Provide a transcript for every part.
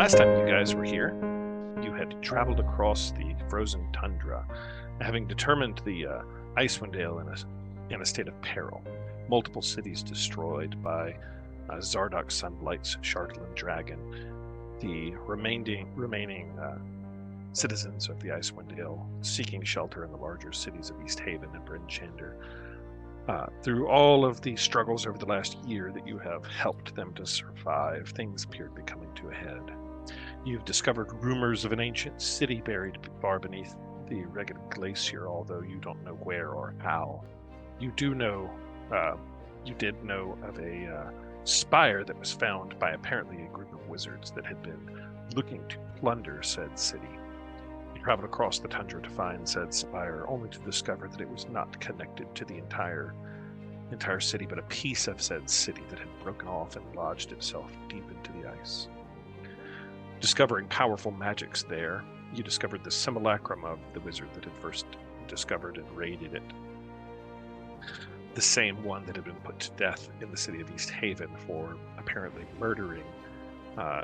Last time you guys were here, you had traveled across the frozen tundra, having determined the Icewind Dale in a state of peril. Multiple cities destroyed by Zardoc Sunblight's Shardland Dragon. The remaining citizens of the Icewind Dale seeking shelter in the larger cities of East Haven and Bryn Shander. Through all of the struggles over the last year that you have helped them to survive, things appear to be coming to a head. You've discovered rumors of an ancient city buried far beneath the Reged Glacier, although you don't know where or how. You did know of a spire that was found by apparently a group of wizards that had been looking to plunder said city. You traveled across the tundra to find said spire, only to discover that it was not connected to the entire city, but a piece of said city that had broken off and lodged itself deep into the ice. Discovering powerful magics there, you discovered the simulacrum of the wizard that had first discovered and raided it. The same one that had been put to death in the city of East Haven for apparently murdering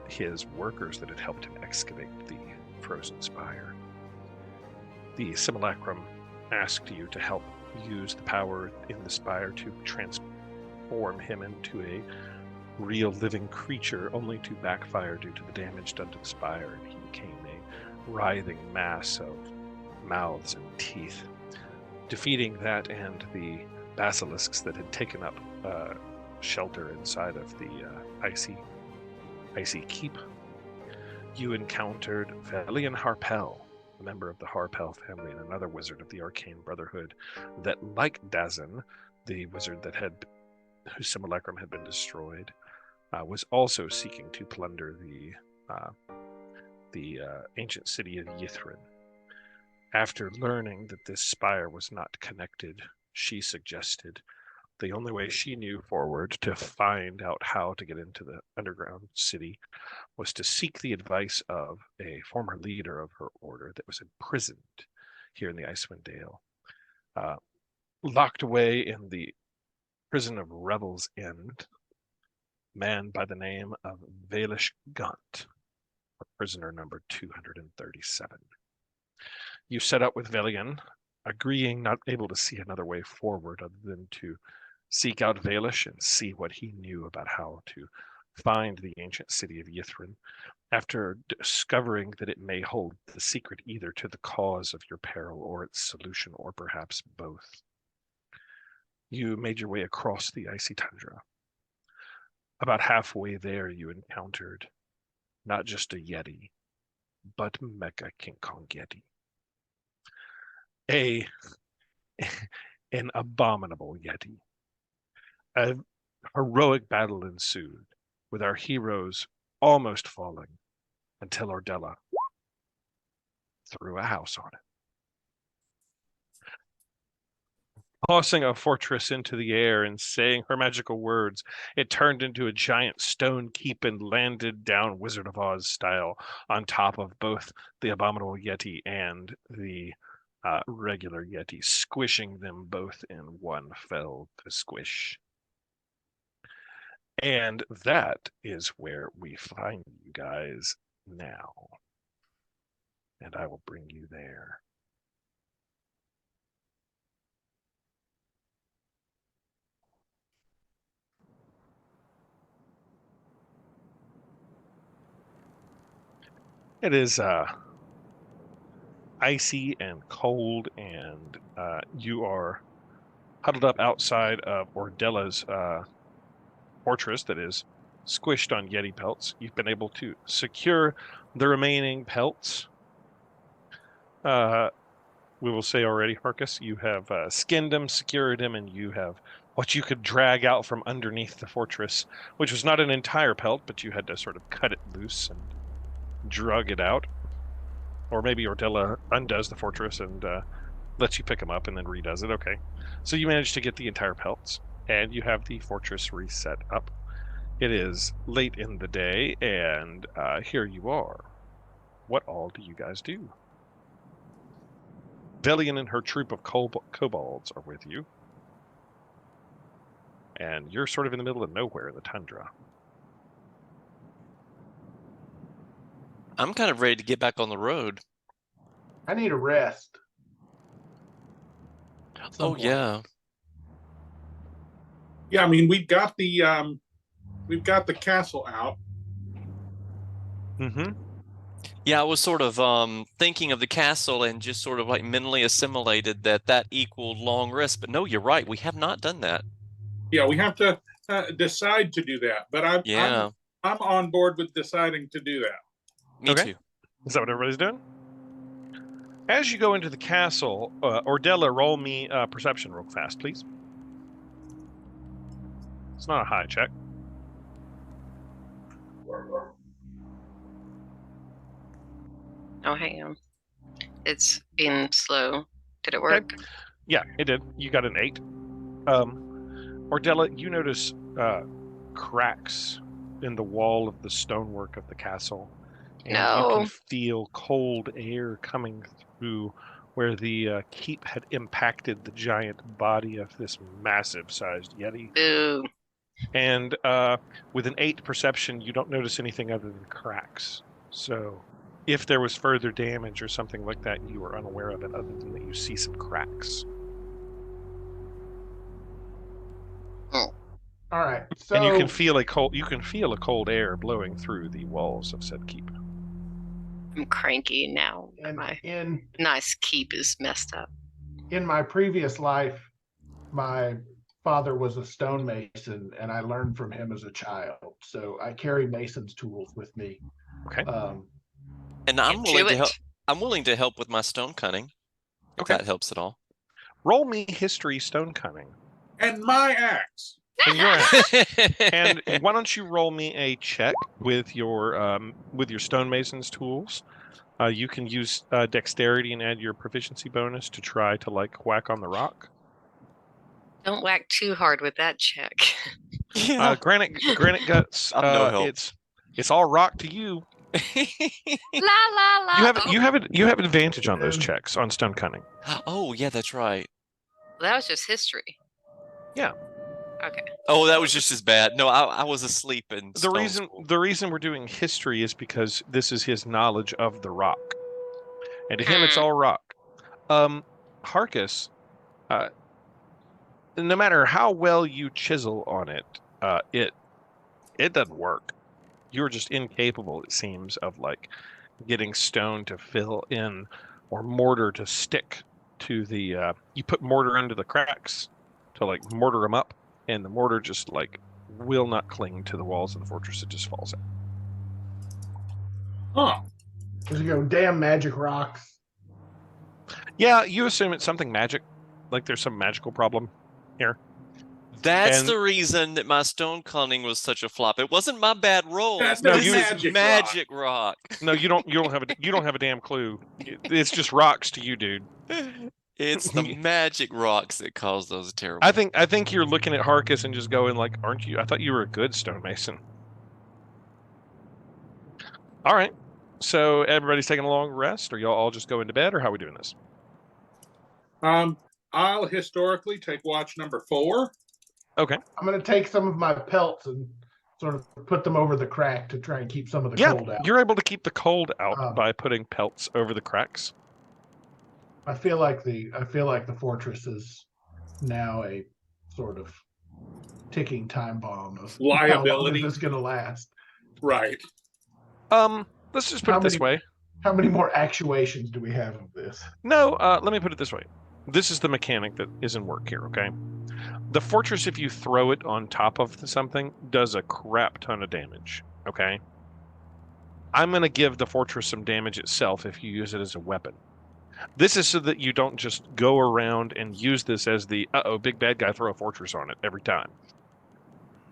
his workers that had helped him excavate the frozen spire. The simulacrum asked you to help use the power in the spire to transform him into a real living creature, only to backfire due to the damage done to the spire, and he became a writhing mass of mouths and teeth. Defeating that and the basilisks that had taken up shelter inside of the icy keep, you encountered Velian Harpel, a member of the Harpel family and another wizard of the Arcane Brotherhood that, like Dazin, the wizard whose simulacrum had been destroyed, was also seeking to plunder the ancient city of Yithrin. After learning that this spire was not connected, she suggested the only way she knew forward to find out how to get into the underground city was to seek the advice of a former leader of her order that was imprisoned here in the Icewind Dale, locked away in the prison of Revel's End, man by the name of Valish Gaunt, prisoner number 237. You set out with Velian, agreeing not able to see another way forward other than to seek out Valish and see what he knew about how to find the ancient city of Yithrin, after discovering that it may hold the secret either to the cause of your peril or its solution, or perhaps both. You made your way across the icy tundra. About halfway there, you encountered not just a Yeti, but Mecha King Kong Yeti. An abominable Yeti. A heroic battle ensued, with our heroes almost falling, until Ordella threw a house on it. Tossing a fortress into the air and saying her magical words, it turned into a giant stone keep and landed down Wizard of Oz style on top of both the abominable Yeti and the regular Yeti, squishing them both in one fell squish. And that is where we find you guys now. And I will bring you there. It is icy and cold, and you are huddled up outside of Ordella's fortress that is squished on Yeti pelts. You've been able to secure the remaining pelts. We will say already, Harcus, you have skinned him, secured him, and you have what you could drag out from underneath the fortress, which was not an entire pelt, but you had to sort of cut it loose and drug it out. Or maybe Ordella undoes the fortress and lets you pick him up and then redoes it. Okay. So you managed to get the entire pelts, and you have the fortress reset up. It is late in the day, and here you are. What all do you guys do? Velian and her troop of kobolds are with you. And you're sort of in the middle of nowhere in the tundra. I'm kind of ready to get back on the road. I need a rest. Oh yeah. Yeah, I mean we've got the castle out. Mm-hmm. Yeah, I was sort of thinking of the castle and just sort of like mentally assimilated that equaled long rest. But no, you're right. We have not done that. Yeah, we have to decide to do that. But Yeah, I'm on board with deciding to do that. me Okay. too. Is that what everybody's doing? As you go into the castle, Ordella, roll me perception real fast, please. It's not a high check. Oh, hang on. It's been slow. Did it Okay. work? Yeah, it did. You got an 8. Ordella, you notice cracks in the wall of the stonework of the castle. And you No. can feel cold air coming through where the keep had impacted the giant body of this massive-sized Yeti. Boo. And with an 8 perception, you don't notice anything other than cracks. So if there was further damage or something like that, you are unaware of it, other than that you see some cracks. All right. So And you can feel a cold air blowing through the walls of said keep. I'm cranky now. and My in nice keep is messed up. in my previous life, my father was a stonemason, and I learned from him as a child. So I carry mason's tools with me. Okay. And I'm Get willing to to help. it. I'm willing to help with my stone cutting. If Okay. that helps at all. Roll me history stone cutting. And my axe. And your axe. And why don't you roll me a check with your stonemason's tools? You can use dexterity and add your proficiency bonus to try to like whack on the rock. Don't whack too hard with that check. Yeah. Granite guts. I'm no help. It's all rock to you. La la la. You have advantage on those checks on stone cutting. Oh yeah, that's right. That was just history. Yeah. Okay. Oh, that was just as bad. No, I was asleep in The stone reason school. the reason we're doing history is because this is his knowledge of the rock, and to him it's all rock. Harkus, no matter how well you chisel on it, it doesn't work. You're just incapable, it seems, of like getting stone to fill in or mortar to stick to the. You put mortar into the cracks to like mortar them up, and the mortar just like will not cling to the walls of the fortress. It just falls out. Huh. Just go, damn magic rocks. Yeah, you assume it's something magic, like there's some magical problem here. That's And- the reason that my stone cutting was such a flop. It wasn't my bad roll. That's no, This you- is magic rock. No, you don't have a damn clue. It's just rocks to you, dude. It's the magic rocks that cause those terrible. I think you're looking at Harkus and just going like, aren't you? I thought you were a good stonemason. All right. So everybody's taking a long rest, or y'all all just go into bed, or how are we doing this? I'll historically take watch number 4. Okay. I'm going to take some of my pelts and sort of put them over the crack to try and keep some of the Yeah, cold out. you're able to keep the cold out Um, by putting pelts over the cracks. I feel like the fortress is now a sort of ticking time bomb of Liability. How long is this going to last? Right. Let's just put How it this many- way. How many more actuations do we have of this? No, let me put it this way. This is the mechanic that is in work here, okay? The fortress, if you throw it on top of something, does a crap ton of damage, okay? I'm going to give the fortress some damage itself if you use it as a weapon. This is so that you don't just go around and use this as the, big bad guy, throw a fortress on it every time.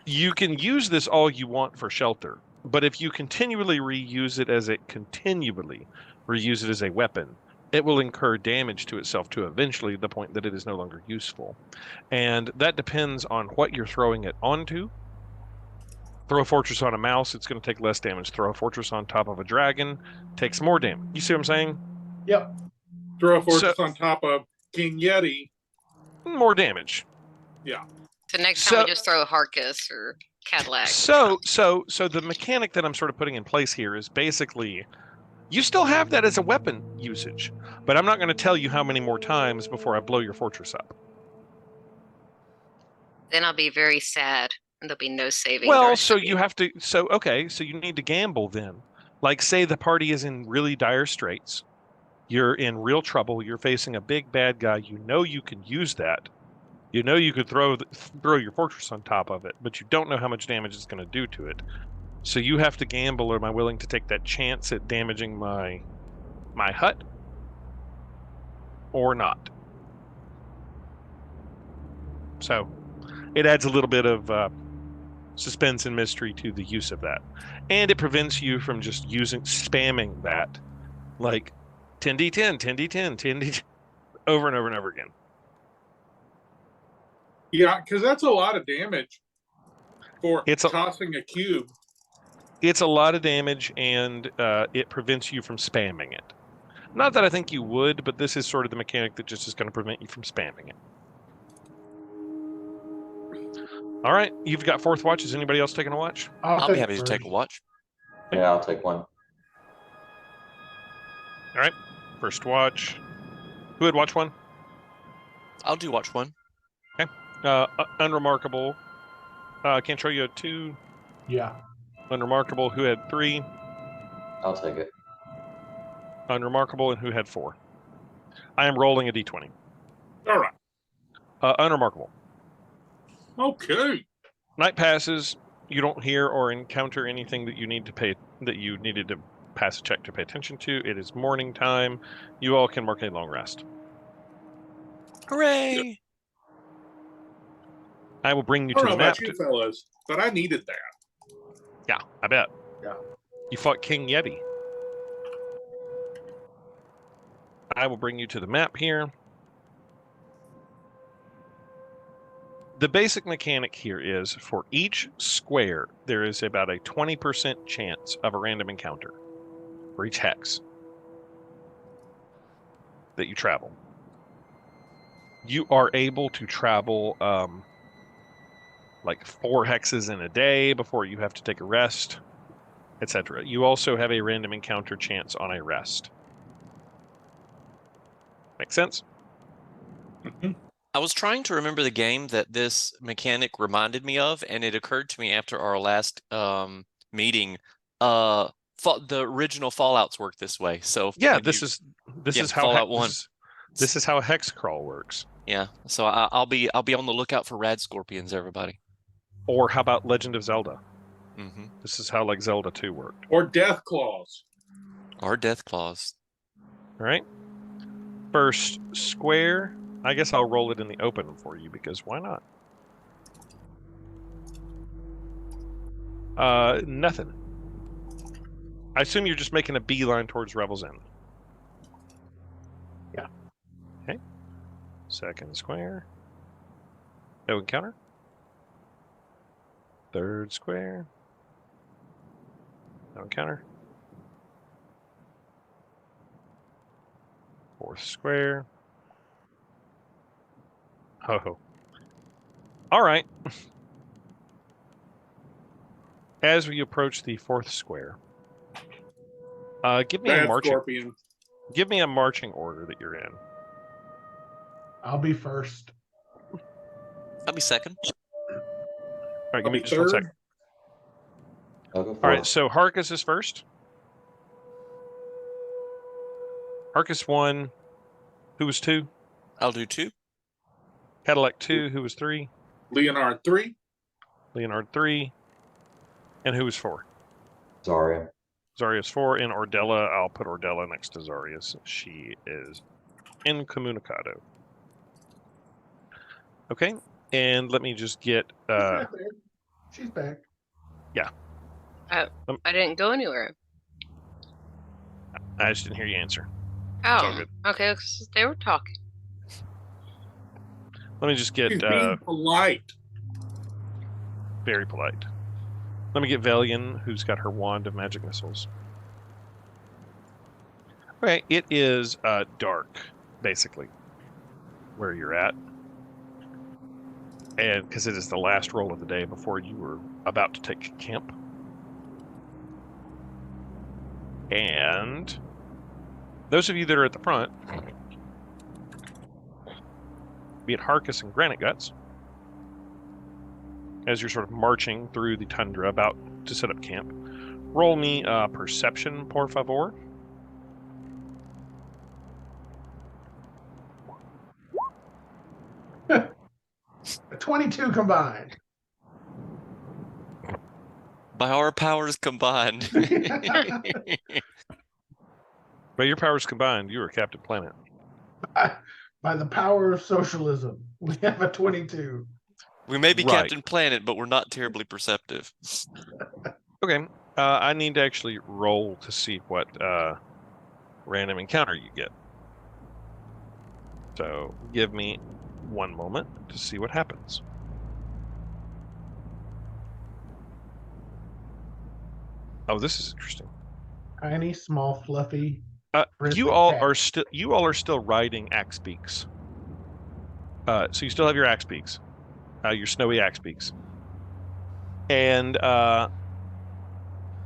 You can use this all you want for shelter, but if you continually reuse it as a weapon, it will incur damage to itself to eventually the point that it is no longer useful. And that depends on what you're throwing it onto. Throw a fortress on a mouse, it's going to take less damage. Throw a fortress on top of a dragon, takes more damage. You see what I'm saying? Yep. Throw a fortress on top of King Yeti. More damage. So next time So- we just throw Harkus or Cadillac. So the mechanic that I'm sort of putting in place here is basically You still have that as a weapon usage, but I'm not going to tell you how many more times before I blow your fortress up. Then I'll be very sad, and there'll be no saving. the Well, rest so of you have to. So okay, so you need to gamble then. Like, say the party is in really dire straits. You're in real trouble. You're facing a big bad guy. You know you can use that. You know you could throw your fortress on top of it, but you don't know how much damage it's going to do to it. So you have to gamble. Or am I willing to take that chance at damaging my hut, or not? So it adds a little bit of suspense and mystery to the use of that, and it prevents you from just spamming that, like 10d10, 10d10, 10d10 over and over and over again. Yeah, because that's a lot of damage for It's a- tossing a cube. It's a lot of damage, and it prevents you from spamming it. Not that I think you would, but this is sort of the mechanic that just is going to prevent you from spamming it. All right, you've got fourth watch. Is anybody else taking a watch? I'll be take happy to take a first. watch. Yeah, I'll take one. All right, first watch. Who had watch one? I'll do watch one. Unremarkable. Cantrell, you had 2. Yeah. Unremarkable, who had 3. I'll take it. Unremarkable, and who had 4. I am rolling a d20. All right. Unremarkable. Okay. Night passes. You don't hear or encounter anything that you needed to pass a check to pay attention to. It is morning time. You all can mark a long rest. Hooray! I will bring you I to don't the know map. about you fellas, but I needed that. Yeah, I bet. Yeah. You fought King Yeti. I will bring you to the map here. The basic mechanic here is for each square, there is about a 20% chance of a random encounter for each hex that you travel. You are able to travel like 4 hexes in a day before you have to take a rest, etc. You also have a random encounter chance on a rest. Make sense? I was trying to remember the game that this mechanic reminded me of, and it occurred to me after our last meeting. The original Fallouts work this way. So Yeah, when this you- is how Fallout 1. This is how a hex crawl works. Yeah, so I'll be on the lookout for rad scorpions, everybody. Or how about Legend of Zelda? Mm-hmm. This is how like Zelda 2 worked. Or death claws. Or death claws. All right. First square. I guess I'll roll it in the open for you because why not? Nothing. I assume you're just making a beeline towards Revel's End. Yeah. Okay. Second square. No encounter. Third square. No encounter. Fourth square. Oh. All right. As we approach the fourth square, give me a Bad marching. scorpion. Give me a marching order that you're in. I'll be first. I'll be second. All right, give I'll me be just one third. second. I'll go All right, fourth. so Harkus is first. Harkus 1. Who was 2? I'll do 2. Cadillac 2. Who was 3? Leonard 3. Leonard 3. And who was 4? Zarya. Zarya's 4. And Ordella, I'll put Ordella next to Zarya's. She is incommunicado. Okay, and let me just get She's back. I didn't go anywhere. I just didn't hear you answer. all Oh, good. okay. 'Cause they were talking. Let me just get He's being polite. very polite. Let me get Velian, who's got her wand of magic missiles. Okay, it is dark, basically, where you're at. And because it is the last roll of the day before you were about to take camp. And those of you that are at the front, be it Harkus and Granite Guts, as you're sort of marching through the tundra about to set up camp, roll me perception, por favor. A 22 combined. By our powers combined. By your powers combined, you are Captain Planet. By the power of socialism, we have a 22. We may be Right. Captain Planet, but we're not terribly perceptive. Okay, I need to actually roll to see what random encounter you get. So give me one moment to see what happens. Oh, this is interesting. Tiny, small, fluffy. You Grizzly all cat. are still riding axe beaks. So you still have your axe beaks, your snowy axe beaks, and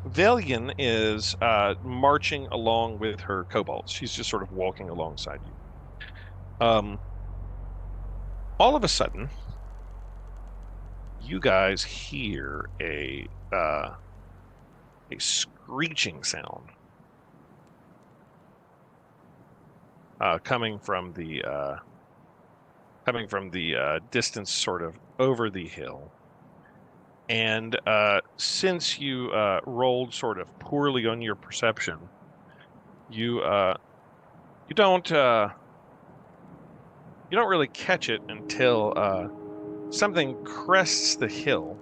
Valian is marching along with her kobolds. She's just sort of walking alongside you. All of a sudden, you guys hear a screeching sound coming from the distance, sort of over the hill. And since you rolled sort of poorly on your perception, you don't really catch it until something crests the hill,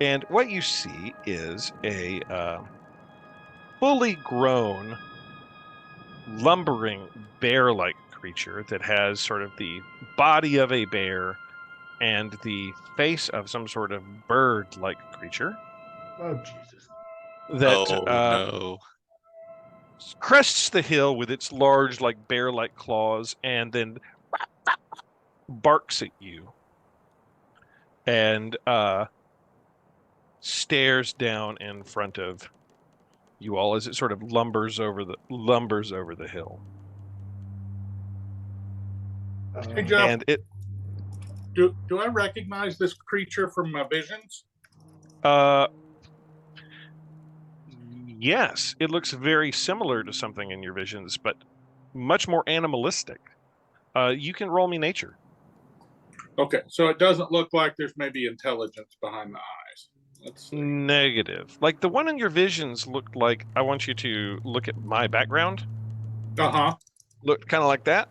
and what you see is a fully grown, lumbering bear-like creature that has sort of the body of a bear and the face of some sort of bird-like creature Oh, Jesus. that no. crests the hill with its large, like bear-like claws, and then barks at you and stares down in front of you all as it sort of lumbers over the hill. Hey, Jeff, And it do I recognize this creature from my visions? yes, it looks very similar to something in your visions, but much more animalistic. You can roll me nature. Okay, so it doesn't look like there's maybe intelligence behind the eyes. Let's see. Negative. Like the one in your visions looked like, I want you to look at my background. Uh-huh. Looked kind of like that,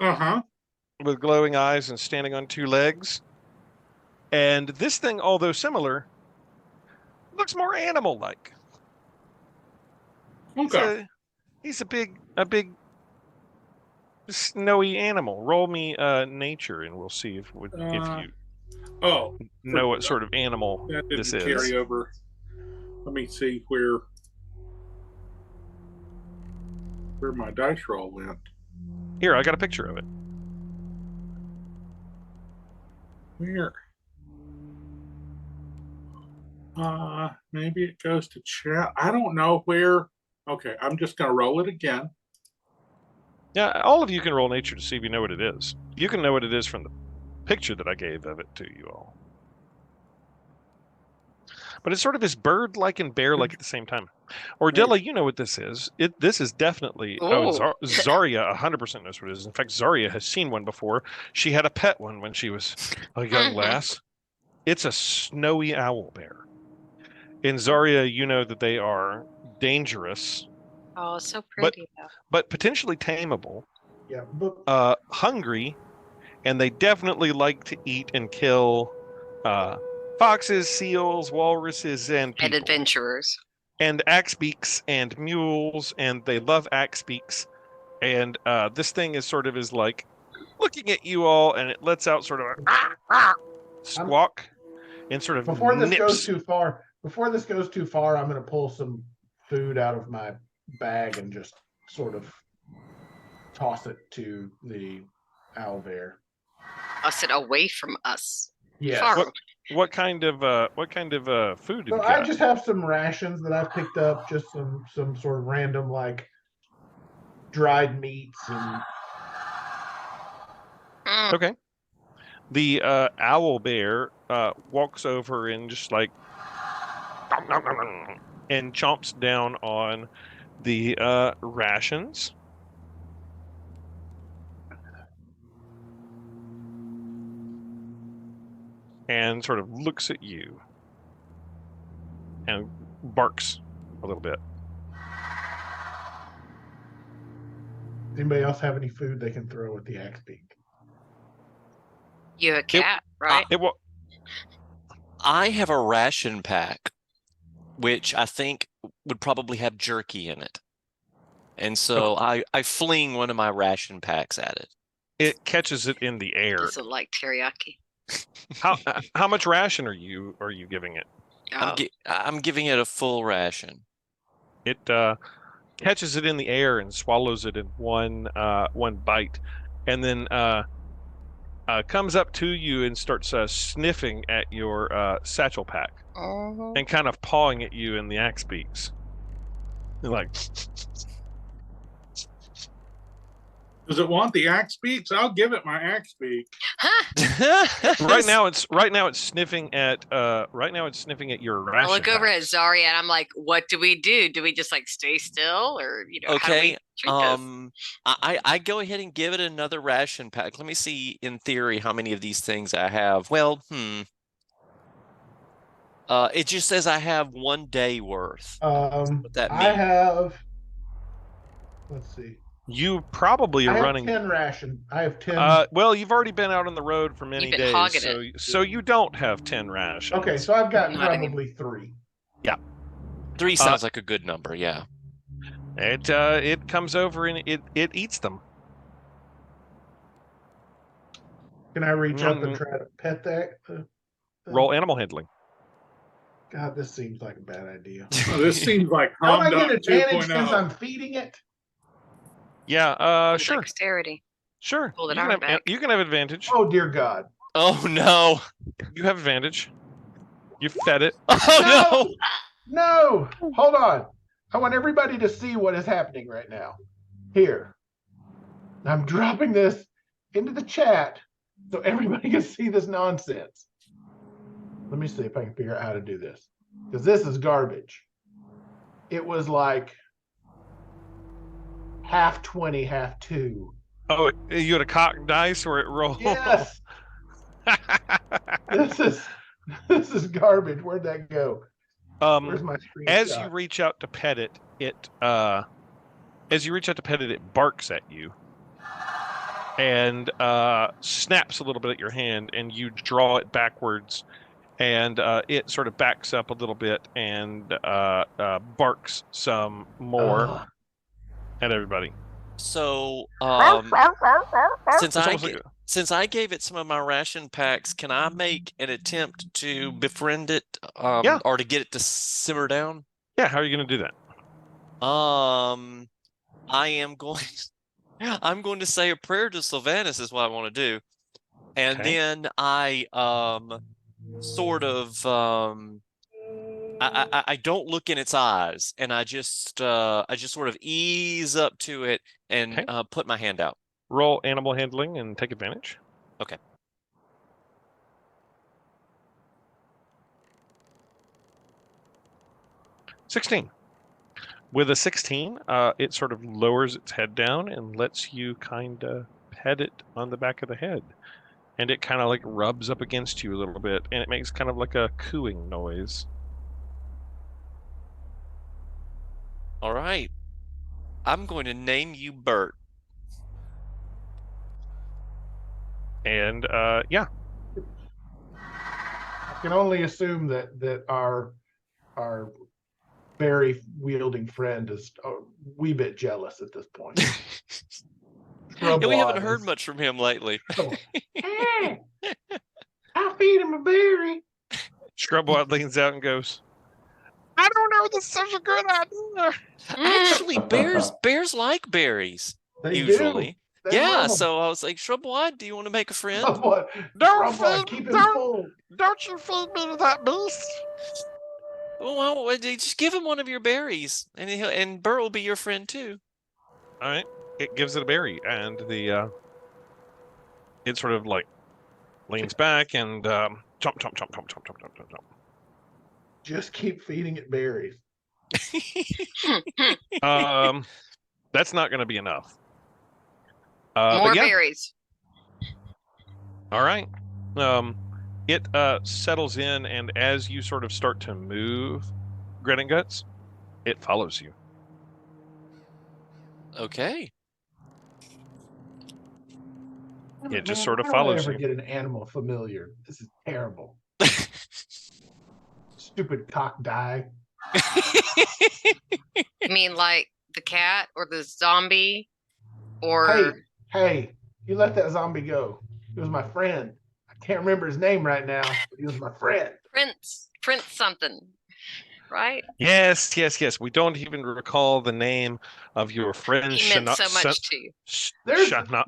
Uh-huh. with glowing eyes and standing on two legs. And this thing, although similar, looks more animal-like. Okay. He's a big snowy animal. Roll me nature, and we'll see if you Oh, know what sort of animal that this didn't is. carry over. Let me see where my dice roll went. Here, I got a picture of it. Where? Maybe it goes to chat. I don't know where. Okay, I'm just gonna roll it again. Yeah, all of you can roll nature to see if you know what it is. You can know what it is from the picture that I gave of it to you all. But it's sort of this bird-like and bear-like at the same time. Ordella, you know what this is. This is definitely... Oh. Zarya 100% knows what it is. In fact, Zarya has seen one before. She had a pet one when she was a young lass. It's a snowy owl bear. In Zarya, you know that they are dangerous, Oh, so pretty though. but potentially tameable, Yeah, but hungry, and they definitely like to eat and kill foxes, seals, walruses, and people. And adventurers. And axebeaks and mules, and they love axebeaks. And this thing is sort of like looking at you all, and it lets out sort of a squawk, and sort of before this nips. goes too far, I'm going to pull some food out of my bag and just sort of toss it to the owl bear. Toss it away from us. Yes. Far What- what kind of food have So you I got? just have some rations that I've picked up, just some sort of random like dried meats and Mm. Okay. The owl bear walks over and just like and chomps down on the rations. And sort of looks at you and barks a little bit. does anybody else have any food they can throw at the axe beak? You a cat, right? It will. I have a ration pack, which I think would probably have jerky in it. And so I fling one of my ration packs at it. It catches it in the air. Does it like teriyaki? How much ration are you giving it? Oh, I'm giving it a full ration. It catches it in the air and swallows it in one bite, and then comes up to you and starts sniffing at your satchel pack oh. and kind of pawing at you in the axe beaks. You're like, Does it want the axe beaks? I'll give it my axe beak. Huh? right now it's sniffing at your ration. I look over pack. at Zari and I'm like, what do we do? Do we just like stay still, or how do we Okay. treat this? I go ahead and give it another ration pack. Let me see in theory how many of these things I have. Well, it just says I have 1 day worth. What that I means. have. Let's see. You probably I are have running. 10 ration. I have 10. Well, you've already been out on the road for many You've been days, hogging so you don't have 10 rations. Okay, so I've got Not any- probably 3. 3 sounds like a good number, yeah. It comes over and it eats them. Can I reach up and try to pet that? Roll animal handling. God, this seems like a bad idea. Oh, this seems like Don't I Humdog get advantage 2.0. since I'm feeding it? Yeah, With sure. Dexterity. Sure. Pull the You arm can, have, back. you can have advantage. Oh dear God! Oh no! You have advantage. You fed it. Oh no! No! Hold on. I want everybody to see what is happening right now. Here, I'm dropping this into the chat so everybody can see this nonsense. Let me see if I can figure out how to do this, because this is garbage. It was like half 20, half 2. Oh, you had a cocked dice where it rolled. Yes, this is garbage. Where'd that go? Where's my screen? As you reach out to pet it, it barks at you and snaps a little bit at your hand, and you draw it backwards, and it sort of backs up a little bit and barks some more at everybody. So, It's almost like since I gave it some of my ration packs, can I make an attempt to befriend it, Yeah. or to get it to simmer down? yeah, how are you going to do that? I'm going to say a prayer to Sylvanus is what I want to do, and Okay. then I sort of I don't look in its eyes, and I just sort of ease up to it and Okay. put my hand out. Roll animal handling and take advantage. Okay. $16. With a 16, it sort of lowers its head down and lets you kind of pet it on the back of the head. And it kind of like rubs up against you a little bit, and it makes kind of like a cooing noise. All right. I'm going to name you Bert. And yeah, I can only assume that our berry wielding friend is a wee bit jealous at this point. Yeah, we haven't Shrub heard wise. much from him lately. Hey, I feed him a berry. Scrubwad leans out and goes, "I don't know. This is such a good idea." Actually, bears like berries They usually. They're Yeah, normal. so I was like, Shrubwad, do you want to make a friend? Shrubwood, Don't Shrubwood, feed- keep him don't- full. Don't you feed me to that beast? Well, just give him one of your berries, and Burr will be your friend too. All right. It gives it a berry, and it sort of like leans back and chomp, chomp, chomp, chomp, chomp, chomp, chomp, chomp, chomp. Just keep feeding it berries. That's not going to be enough. More but yeah, berries. all right. It settles in, and as you sort of start to move, Grin and Guts, it follows you. Okay. It just Man, sort of why don't I follows ever you. get an animal familiar? This is terrible. Stupid cock die. You mean like the cat or the zombie? Or Hey, you let that zombie go. He was my friend. I can't remember his name right now, but he was my friend. Prince something, right? Yes, yes, yes. We don't even recall the name of your friend He meant so much to you.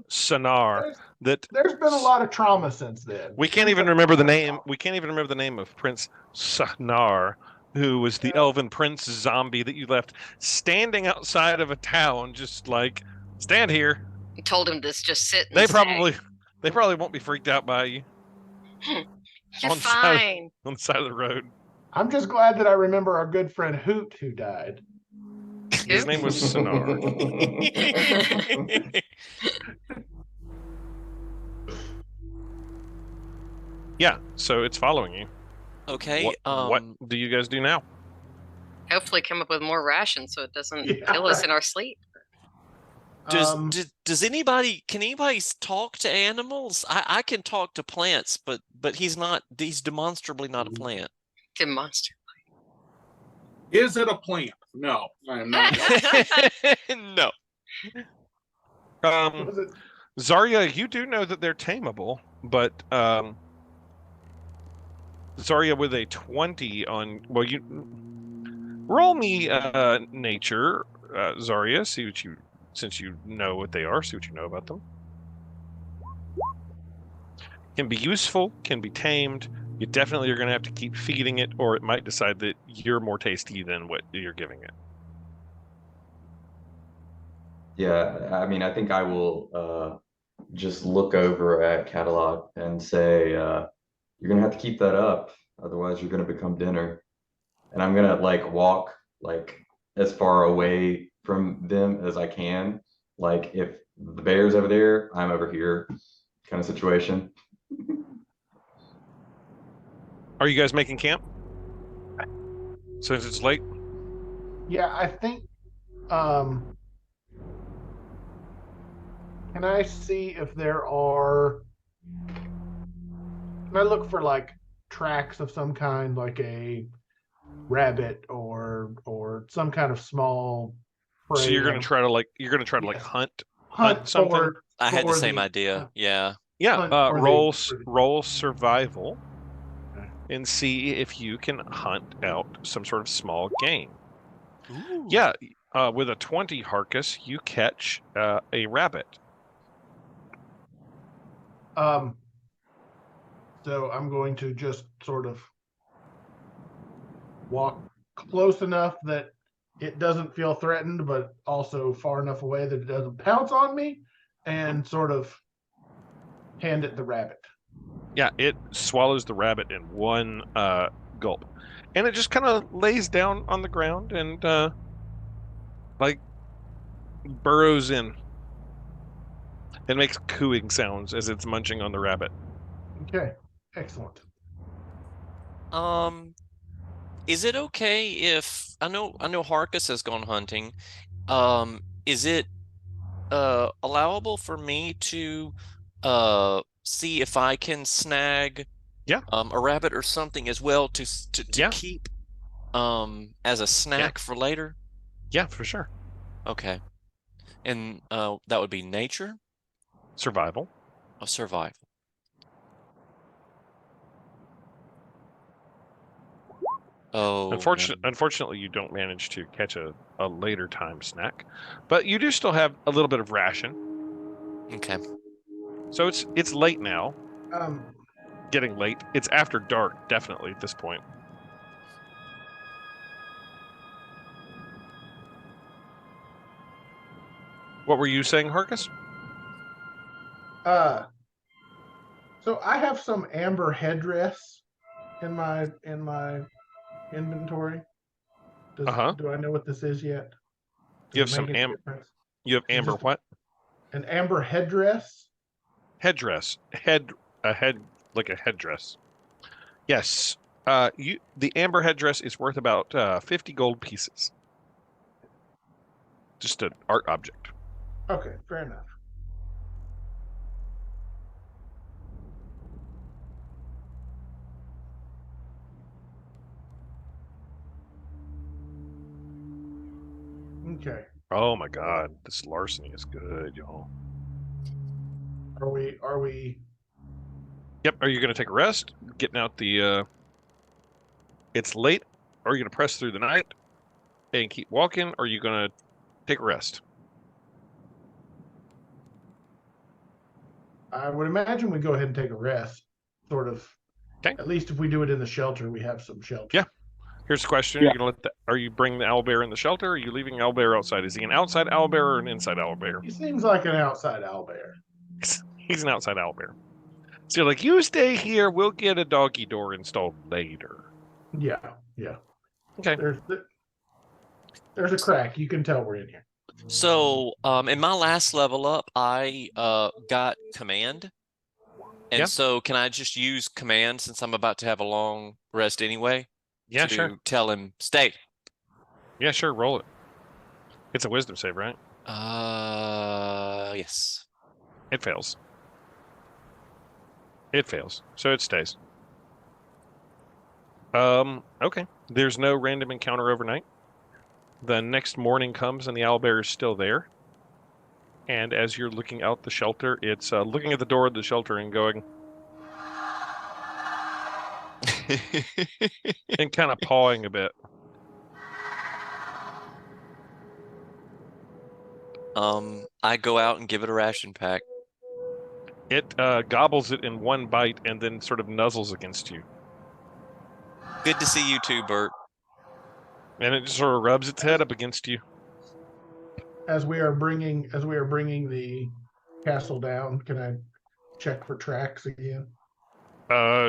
Sonar. That There's been a lot of trauma since then. we can't even remember the name. We can't even remember the name of Prince Sonar, who was the elven prince zombie that you left standing outside of a town, just like stand here. You told him to just sit and They stay. probably won't be freaked out by you You're on the side- fine. on the side of the road. I'm just glad that I remember our good friend Hoot who died. His Who? name was Sonar. Yeah, so it's following you. Okay. What do you guys do now? Hopefully come up with more rations so it doesn't Yeah, kill us right. in our sleep. Does anybody talk to animals? I can talk to plants, but he's demonstrably not a plant. The monster. Is it a plant? No, I am not. No. Was it- Zarya, you do know that they're tameable, but Zarya with a 20 on, well, you roll me nature, Zarya, see what you, since you know what they are, see what you know about them. Can be useful, can be tamed. You definitely are going to have to keep feeding it, or it might decide that you're more tasty than what you're giving it. Yeah, I mean, I think I will just look over at Catalog and say, you're gonna have to keep that up, otherwise you're gonna become dinner. And I'm gonna like walk like as far away from them as I can. Like if the bear's over there, I'm over here, kind of situation. Are you guys making camp? Since it's late? Yeah, I think. Can I see if there are? Can I look for like tracks of some kind, like a rabbit or some kind of small prey? So you're going like to try to like Yes. hunt hunt something? for. I had the for same idea. Yeah. Yeah, Hunt for the- roll for the- roll survival Okay. and see if you can hunt out some sort of small game. Ooh. Yeah, with a 20 Harkus, you catch a rabbit. So I'm going to just sort of walk close enough that it doesn't feel threatened, but also far enough away that it doesn't pounce on me, and sort of hand it the rabbit. Yeah, it swallows the rabbit in one gulp, and it just kind of lays down on the ground and like burrows in. It makes cooing sounds as it's munching on the rabbit. Okay, excellent. Is it okay if I know Harkus has gone hunting? Is it allowable for me to see if I can snag a rabbit or something as well to Yeah. keep as a snack for later? Yeah, for sure. Okay. And that would be nature Survival. or survival. Oh, Unfortunately, you don't manage to catch a later time snack, but you do still have a little bit of ration. Okay. So it's late now. Um, Getting late. It's after dark, definitely at this point. What were you saying, Harkus? So I have some amber headdress in my inventory. Do I know what this is yet? You have Does it some make any difference? You have Is it amber just what? An amber headdress? Headdress. A head like a headdress. Yes. The amber headdress is worth about 50 gold pieces. Just an art object. Okay, fair enough. Okay. Oh my god, this larceny is good, y'all. Are we Yep, are you gonna take a rest? Getting out the it's late. Are you gonna press through the night and keep walking, or are you gonna take a rest? I would imagine we go ahead and take a rest. Sort of. Okay. At least if we do it in the shelter, we have some shelter. Yeah. Here's the question: Are you bringing the owlbear in the shelter? Or are you leaving owlbear outside? Is he an outside owlbear or an inside owlbear? He seems like an outside owlbear. He's an outside owlbear. So you're like, you stay here. We'll get a doggy door installed later. Yeah. Okay. There's a crack. You can tell we're in here. So, in my last level up, I got command. And Yeah. so can I just use command since I'm about to have a long rest anyway? Yeah, to sure. tell him stay. Yeah, sure. Roll it. It's a wisdom save, right? Yes. It fails. It fails. So it stays. Okay. There's no random encounter overnight. The next morning comes and the owlbear is still there. And as you're looking out the shelter, it's looking at the door of the shelter and going and kind of pawing a bit. I go out and give it a ration pack. It gobbles it in one bite and then sort of nuzzles against you. Good to see you too, Bert. And it just sort of rubs its head up against you. As we are bringing the castle down, can I check for tracks again?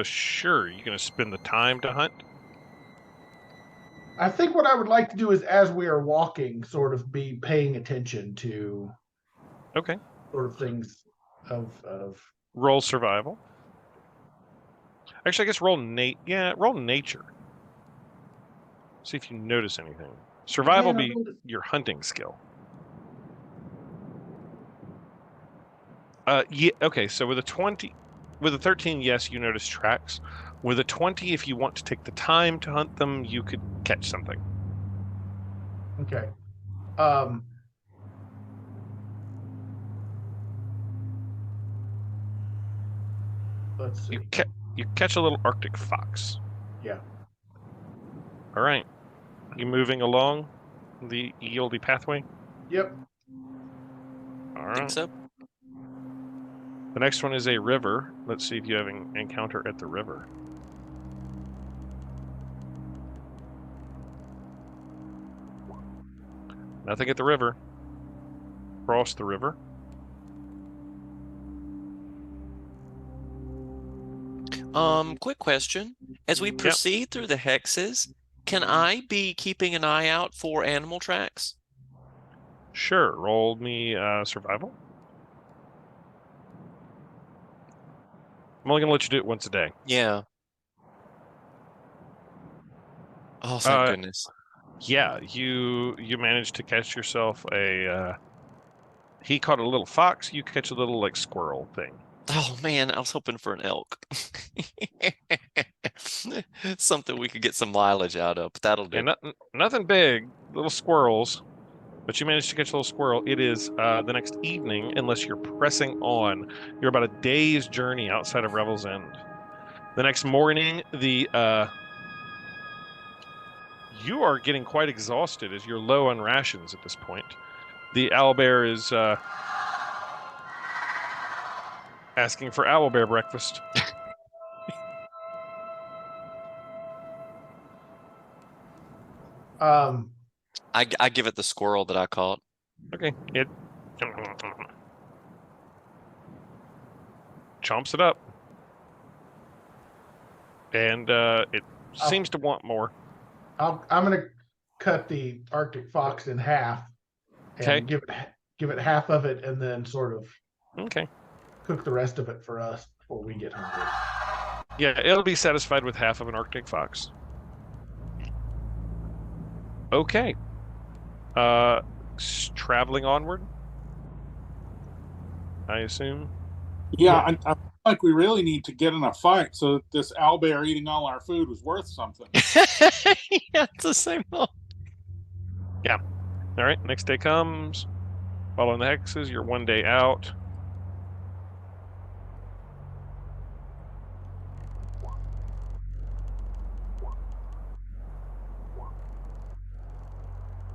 Sure. You gonna spend the time to hunt? I think what I would like to do is, as we are walking, sort of be paying attention to Okay. sort of things of Roll survival. Actually, I guess roll roll nature. See if you notice anything. Survival Man, be your hunting skill. Yeah, okay, so with a 20, with a 13, yes, you notice tracks. With a 20, if you want to take the time to hunt them, you could catch something. Okay. Let's see. You catch a little Arctic fox. Yeah. All right. You moving along the Eoldi pathway? Yep. All I right. think so. The next one is a river. Let's see if you have an encounter at the river. Nothing at the river. Cross the river. Quick question. As we proceed through the hexes, can I be keeping an eye out for animal tracks? Sure. Roll me survival. I'm only going to let you do it once a day. Yeah. Oh, thank goodness. Yeah, you managed to catch yourself a he caught a little fox, you catch a little like squirrel thing. Oh man, I was hoping for an elk. Something we could get some mileage out of, but that'll do. Yeah, nothing big, little squirrels. But you managed to catch a little squirrel. It is the next evening, unless you're pressing on. You're about a day's journey outside of Revel's End. The next morning, you are getting quite exhausted as you're low on rations at this point. The owlbear is Asking for owlbear breakfast. I give it the squirrel that I caught. Okay, it chomps it up, and it seems to want more. I'm gonna cut the Arctic fox in half and Okay. give it half of it, and then sort of Okay. cook the rest of it for us before we get hungry. Yeah, it'll be satisfied with half of an Arctic fox. Okay. Traveling onward, I assume. Yeah, I feel like we really need to get in a fight so that this owlbear eating all our food was worth something. Yeah, it's the same one. Yeah. All right. Next day comes. Following the hexes, you're 1 day out.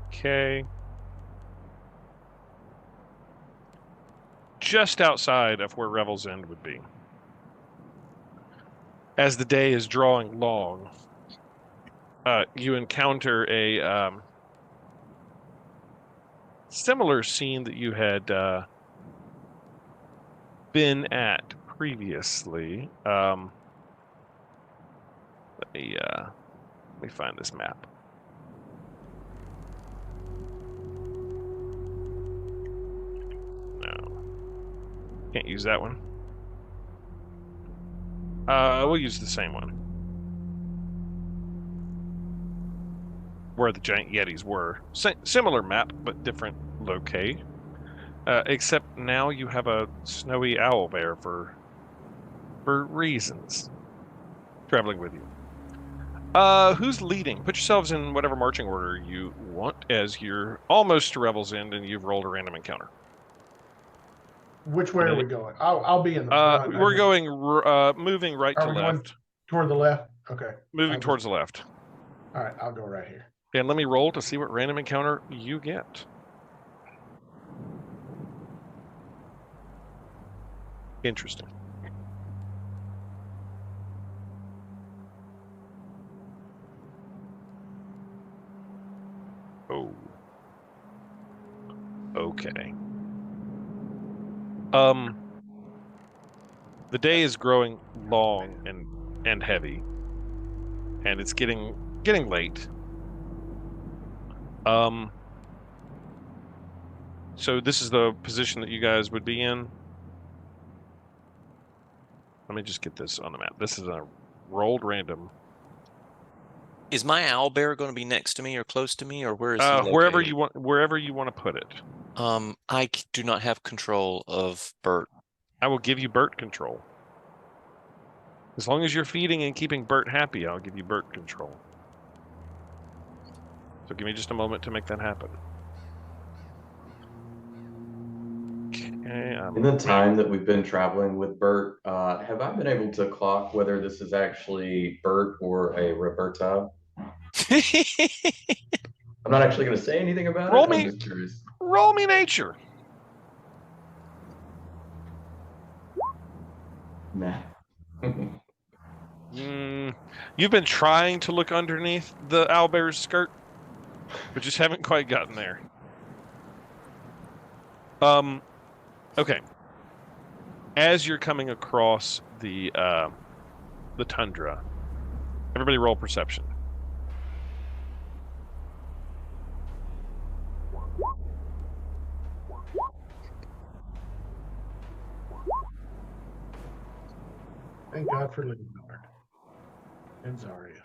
Okay. Just outside of where Revel's End would be. As the day is drawing long, you encounter a similar scene that you had been at previously. Let me find this map. No, can't use that one. We'll use the same one. Where the giant yetis were. Similar map, but different locale. Except now you have a snowy owlbear for reasons. Traveling with you. Who's leading? Put yourselves in whatever marching order you want, as you're almost to Revel's End and you've rolled a random encounter. Which way are we going? I'll be in the front. We're going moving right Are to we going left. toward the left? Okay. Moving towards the left. All right, I'll go right here. And let me roll to see what random encounter you get. Interesting. Oh. Okay. The day is growing long and heavy, and it's getting late. So this is the position that you guys would be in. Let me just get this on the map. This is a rolled random. Is my owlbear going to be next to me or close to me, or where is he wherever located? you want to put it. I do not have control of Bert. I will give you Bert control. As long as you're feeding and keeping Bert happy, I'll give you Bert control. So give me just a moment to make that happen. Okay. In the time that we've been traveling with Bert, have I been able to clock whether this is actually Bert or a Roberta? I'm not actually going to say anything about it. I'm just curious. Roll me nature. Nah. You've been trying to look underneath the owlbear's skirt, but just haven't quite gotten there. Okay. As you're coming across the tundra, everybody roll perception. Thank God for Leonard and Zarya.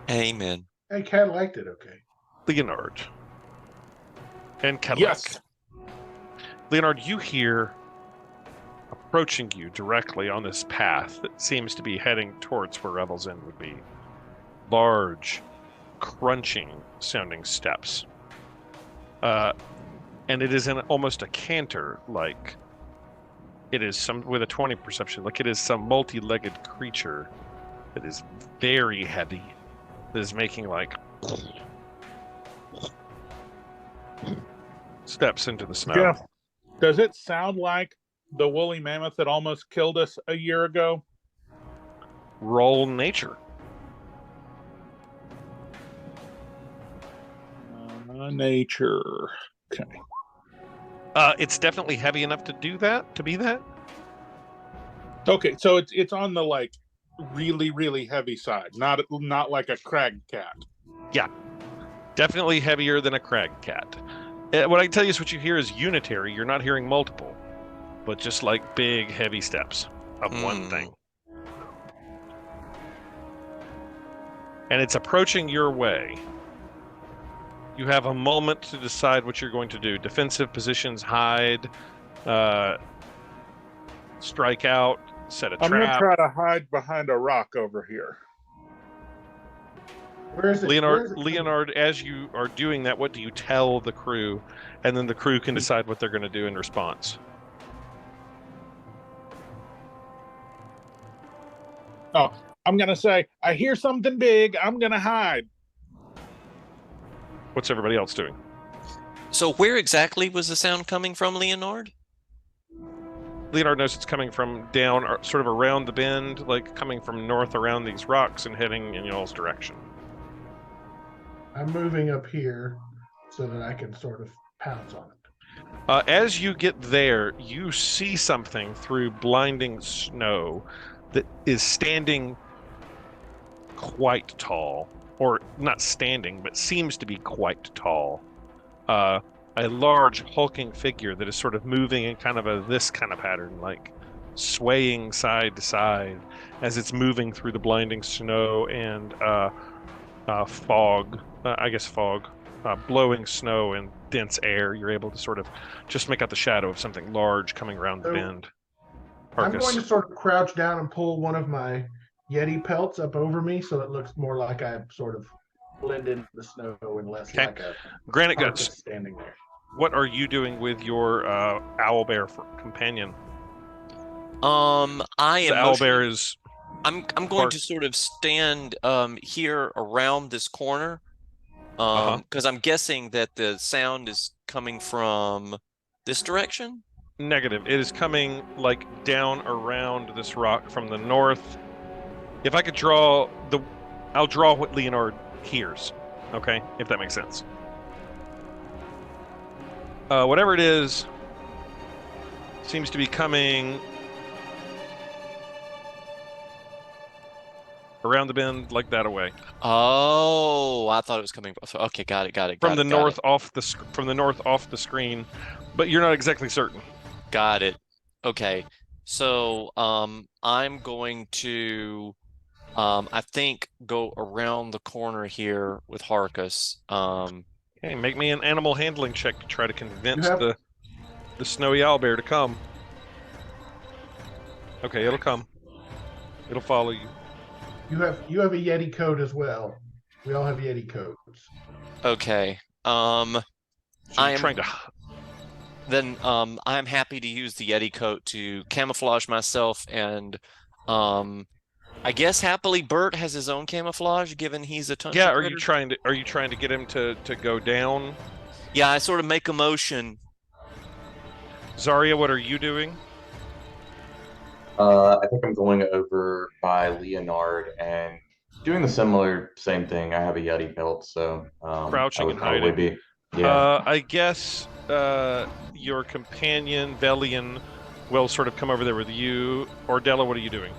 Amen. Hey, Cat liked it. Okay. Leonard and Cadillac. Yes. Leonard, you hear approaching you directly on this path that seems to be heading towards where Revel's End would be. Large, crunching sounding steps. And it is in almost a canter, like it is some with a 20 perception, like it is some multi-legged creature that is very heavy, that is making like steps into the snow. Jeff, does it sound like the woolly mammoth that almost killed us a year ago? Roll nature. Nature. Okay. It's definitely heavy enough to do that. To be that. Okay, so it's on the like really, really heavy side, not like a crag cat. Yeah, definitely heavier than a crag cat. What I can tell you is what you hear is unitary. You're not hearing multiple, but just like big, heavy steps of one thing. And it's approaching your way. You have a moment to decide what you're going to do. Defensive positions, hide, strike out, set a I'm going to trap. try to hide behind a rock over here. Where is it? Leonard, as you are doing that, what do you tell the crew? And then the crew can decide what they're going to do in response. Oh, I'm going to say, I hear something big. I'm going to hide. What's everybody else doing? So where exactly was the sound coming from, Leonard? Leonard knows it's coming from down, sort of around the bend, like coming from north around these rocks and heading in y'all's direction. I'm moving up here so that I can sort of pounce on it. As you get there, you see something through blinding snow that is standing quite tall, or not standing, but seems to be quite tall. A large hulking figure that is sort of moving in kind of this kind of pattern, like swaying side to side as it's moving through the blinding snow and fog, blowing snow and dense air. You're able to sort of just make out the shadow of something large coming around the bend. I'm going to sort of crouch down and pull one of my Yeti pelts up over me so it looks more like I sort of blend into the snow and less like a Granite Guts standing there. What are you doing with your owlbear companion? I am. The owlbear is. I'm going to sort of stand here around this corner, because I'm guessing that the sound is coming from this direction. Negative. It is coming like down around this rock from the north. If I could I'll draw what Leonard hears. Okay, if that makes sense. Whatever it is, seems to be coming around the bend, like that away. Oh, I thought it was coming. Okay, got it. From the north off the screen, but you're not exactly certain. Got it. Okay, so I'm going to, I think, go around the corner here with Harcus. Okay, make me an animal handling check to try to convince the snowy owlbear to come. Okay, it'll come. It'll follow you. You have a Yeti coat as well. We all have Yeti coats. Okay. So I am trying to. Then I'm happy to use the Yeti coat to camouflage myself, and I guess happily Bert has his own camouflage, given he's a tundra Yeah, critter. are you trying to get him to go down? Yeah, I sort of make a motion. Zarya, what are you doing? I think I'm going over by Leonard and doing the same thing. I have a Yeti belt, so Crouching I would and probably hiding. be. Yeah. I guess your companion Velian will sort of come over there with you. Ordella, what are you doing?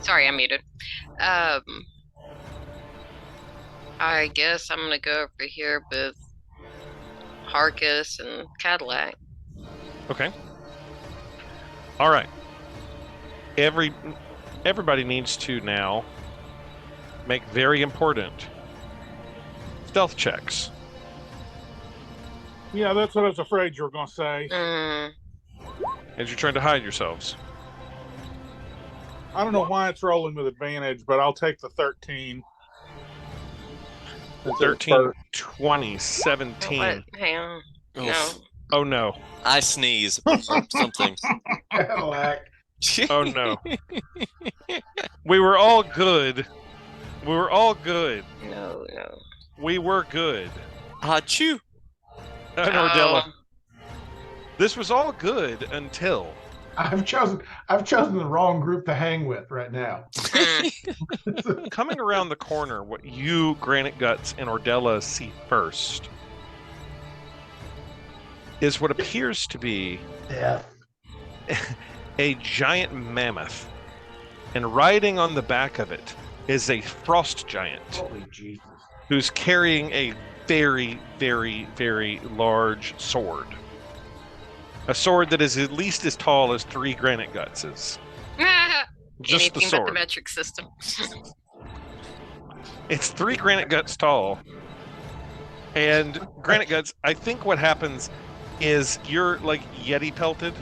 Sorry, I'm muted. I guess I'm gonna go over here with Harcus and Cadillac. Okay. All right. Everybody needs to now make very important stealth checks. Yeah, that's what I was afraid you were going to say. As you're trying to hide yourselves. I don't know why it's rolling with advantage, but I'll take the 13. 13, 20, 17. What? Hang on. No. Oh no. I sneeze. Something. Cadillac. Oh no. We were all good. No. We were good. Achoo. And Ordella. This was all good until I've chosen the wrong group to hang with right now. coming around the corner, what you, Granite Guts, and Ordella see first is what appears to be Death. a giant mammoth. And riding on the back of it is a frost giant Holy Jesus. who's carrying a very, very, very large sword. A sword that is at least as tall as 3 Granite Gutses. Just Anything the sword. but the metric system. It's 3 Granite Guts tall. And Granite Guts, I think what happens is you're like Yeti pelted.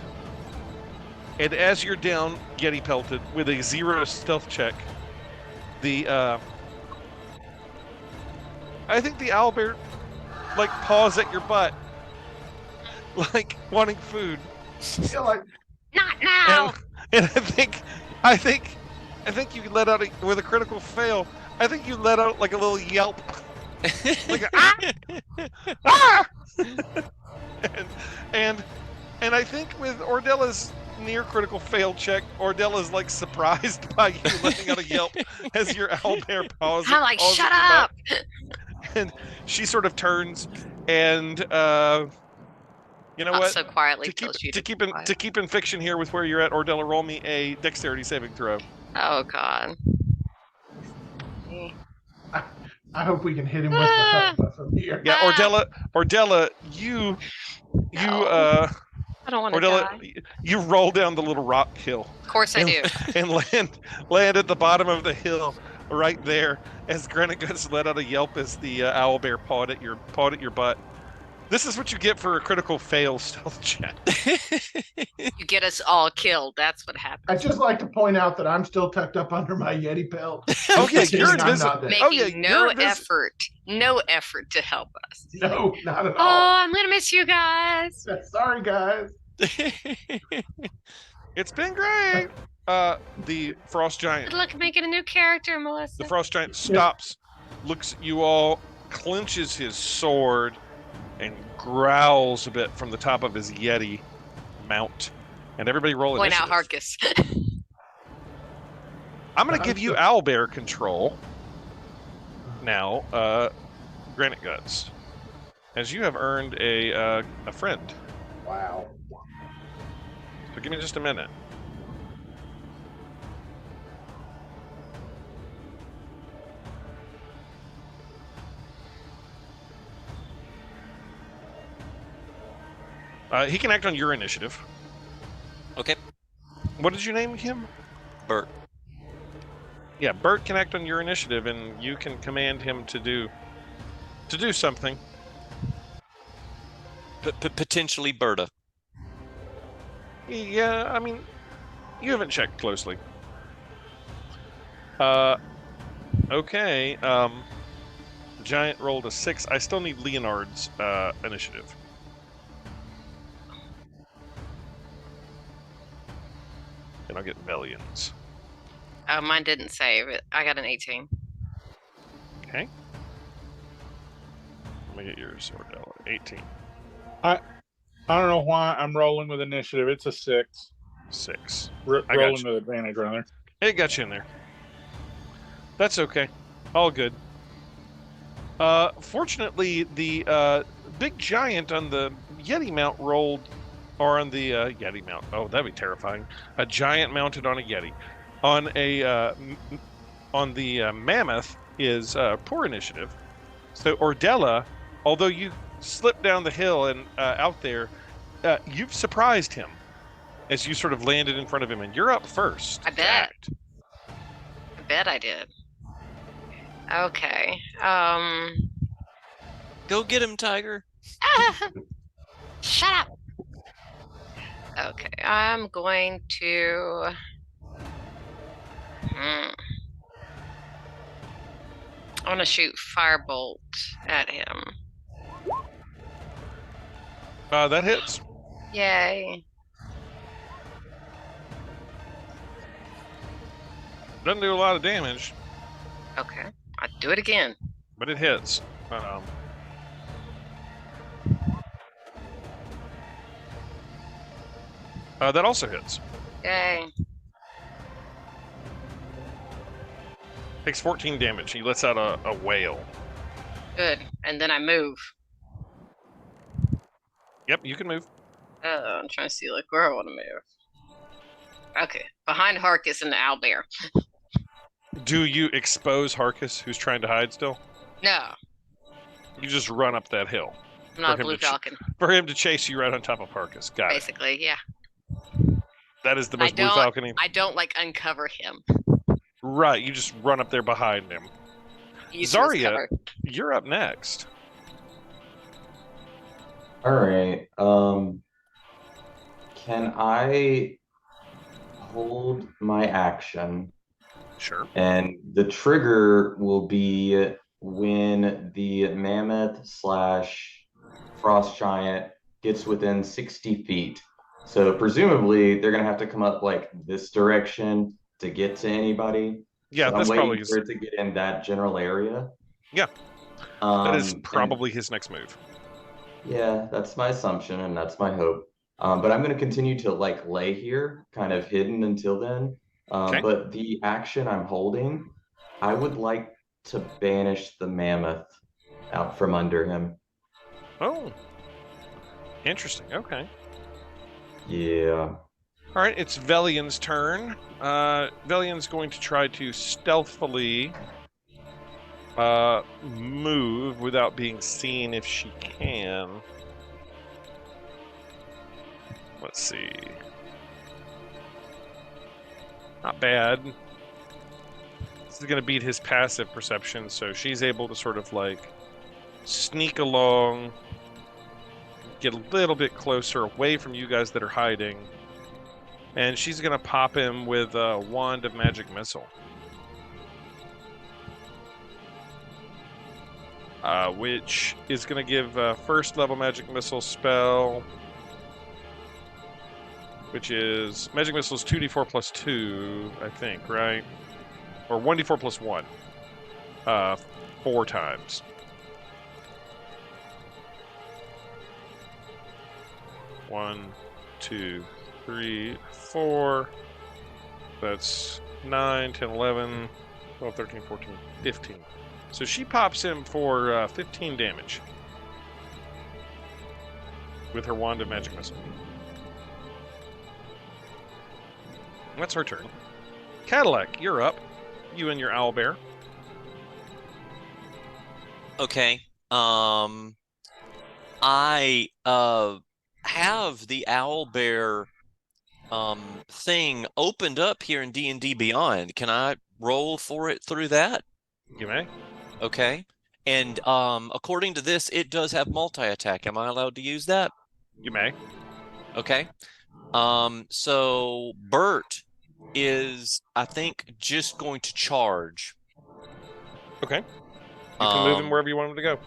And as you're down Yeti pelted with a 0 stealth check, I think the owlbear like paws at your butt, like wanting food. You're like, Not now. And I think you let out with a critical fail. I think you let out like a little yelp, like a, ah! and I think with Ordella's near critical fail check, Ordella's like surprised by you letting out a yelp as your owlbear paws. I'm like, paws shut at your up. butt. And she sort of turns and you know what? Also quietly tells you To keep in fiction here with where you're at, Ordella, roll me a dexterity saving throw. Oh God. I hope we can hit him with the hut from here. Yeah, Ordella, you I don't want to Ordella, die. you roll down the little rock hill Of course I do. and land at the bottom of the hill right there as Granite Guts let out a yelp as the owlbear pawed at your butt. This is what you get for a critical fail stealth check. You get us all killed. That's what happens. I'd just like to point out that I'm still tucked up under my Yeti pelt. Oh yeah, you're I'm not invisible. dead. Making Oh yeah, no you're no effort to help us. No, not at Oh, all. I'm gonna miss you guys. Sorry, guys. It's been great. The frost giant. Good luck making a new character, Melissa. The frost giant stops, looks at you all, clenches his sword, and growls a bit from the top of his Yeti mount. And everybody roll Point out initiative. Harkus. I'm going to give you owlbear control now, Granite Guts, as you have earned a friend. Wow. So give me just a minute. He can act on your initiative. Okay. What did you name him? Bert. Yeah, Bert can act on your initiative, and you can command him to do something. Potentially Berta. Yeah, I mean, you haven't checked closely. Okay. The giant rolled a 6. I still need Leonard's initiative. And I'll get Velian's. Oh, mine didn't save it. I got an 18. Okay. Let me get yours, Ordella. 18. I don't know why I'm rolling with initiative. It's a 6. 6. I got Rolling you. with advantage, rather. It got you in there. That's okay. All good. Fortunately, the big giant on the Yeti mount rolled, or on the Yeti mount. Oh, that'd be terrifying. A giant mounted on a Yeti. On the mammoth is poor initiative. So Ordella, although you slipped down the hill and out there, you've surprised him as you sort of landed in front of him, and you're up first. I bet. I bet I did. Okay. Go get him, Tiger. Shut up. Okay, I'm going to. I want to shoot firebolt at him. That hits. Yay. Doesn't do a lot of damage. Okay, I'll do it again. but it hits. That also hits. Yay. Takes 14 damage. He lets out a wail. Good. And then I move. Yep, you can move. I'm trying to see like where I want to move. Okay. Behind Harkus and the owlbear. Do you expose Harkus, who's trying to hide still? No. You just run up that hill. I'm not For a him blue to falcon. For him to chase you right on top of Harkus. Got it. Basically, yeah. That is the most blue don't- falconing. I don't like uncover him. Right, you just run up there behind him. Useless Zarya, cover. you're up next. All right. Can I hold my action? Sure. And the trigger will be when the mammoth / frost giant gets within 60 feet. So presumably they're gonna have to come up like this direction to get to anybody. Yeah, So that's I'm probably waiting his. for it to get in that general area. Yeah, that is And probably his next move. yeah, that's my assumption and that's my hope. But I'm going to continue to like lay here, kind of hidden until then. Okay. But the action I'm holding, I would like to banish the mammoth out from under him. Oh, interesting. Okay. Yeah. All right, it's Velian's turn. Velian's going to try to stealthily move without being seen if she can. Let's see. Not bad. This is going to beat his passive perception, so she's able to sort of like sneak along, get a little bit closer away from you guys that are hiding. And she's going to pop him with a Wand of Magic Missile. Which is going to give a first level Magic Missile spell, which is Magic Missile is 2d4 plus 2, I think, right? Or 1d4 plus 1. 4 times. One, 2, 3, 4. That's 9, 10, 11, 12, 13, 14, 15. So she pops him for 15 damage with her Wand of Magic Missile. That's her turn. Cadillac, you're up. You and your owlbear. Okay. I have the owlbear thing opened up here in D&D Beyond. Can I roll for it through that? You may. Okay. And according to this, it does have multi-attack. Am I allowed to use that? You may. Okay. So Bert is, I think, just going to charge. Okay. You can move him wherever you want him to go.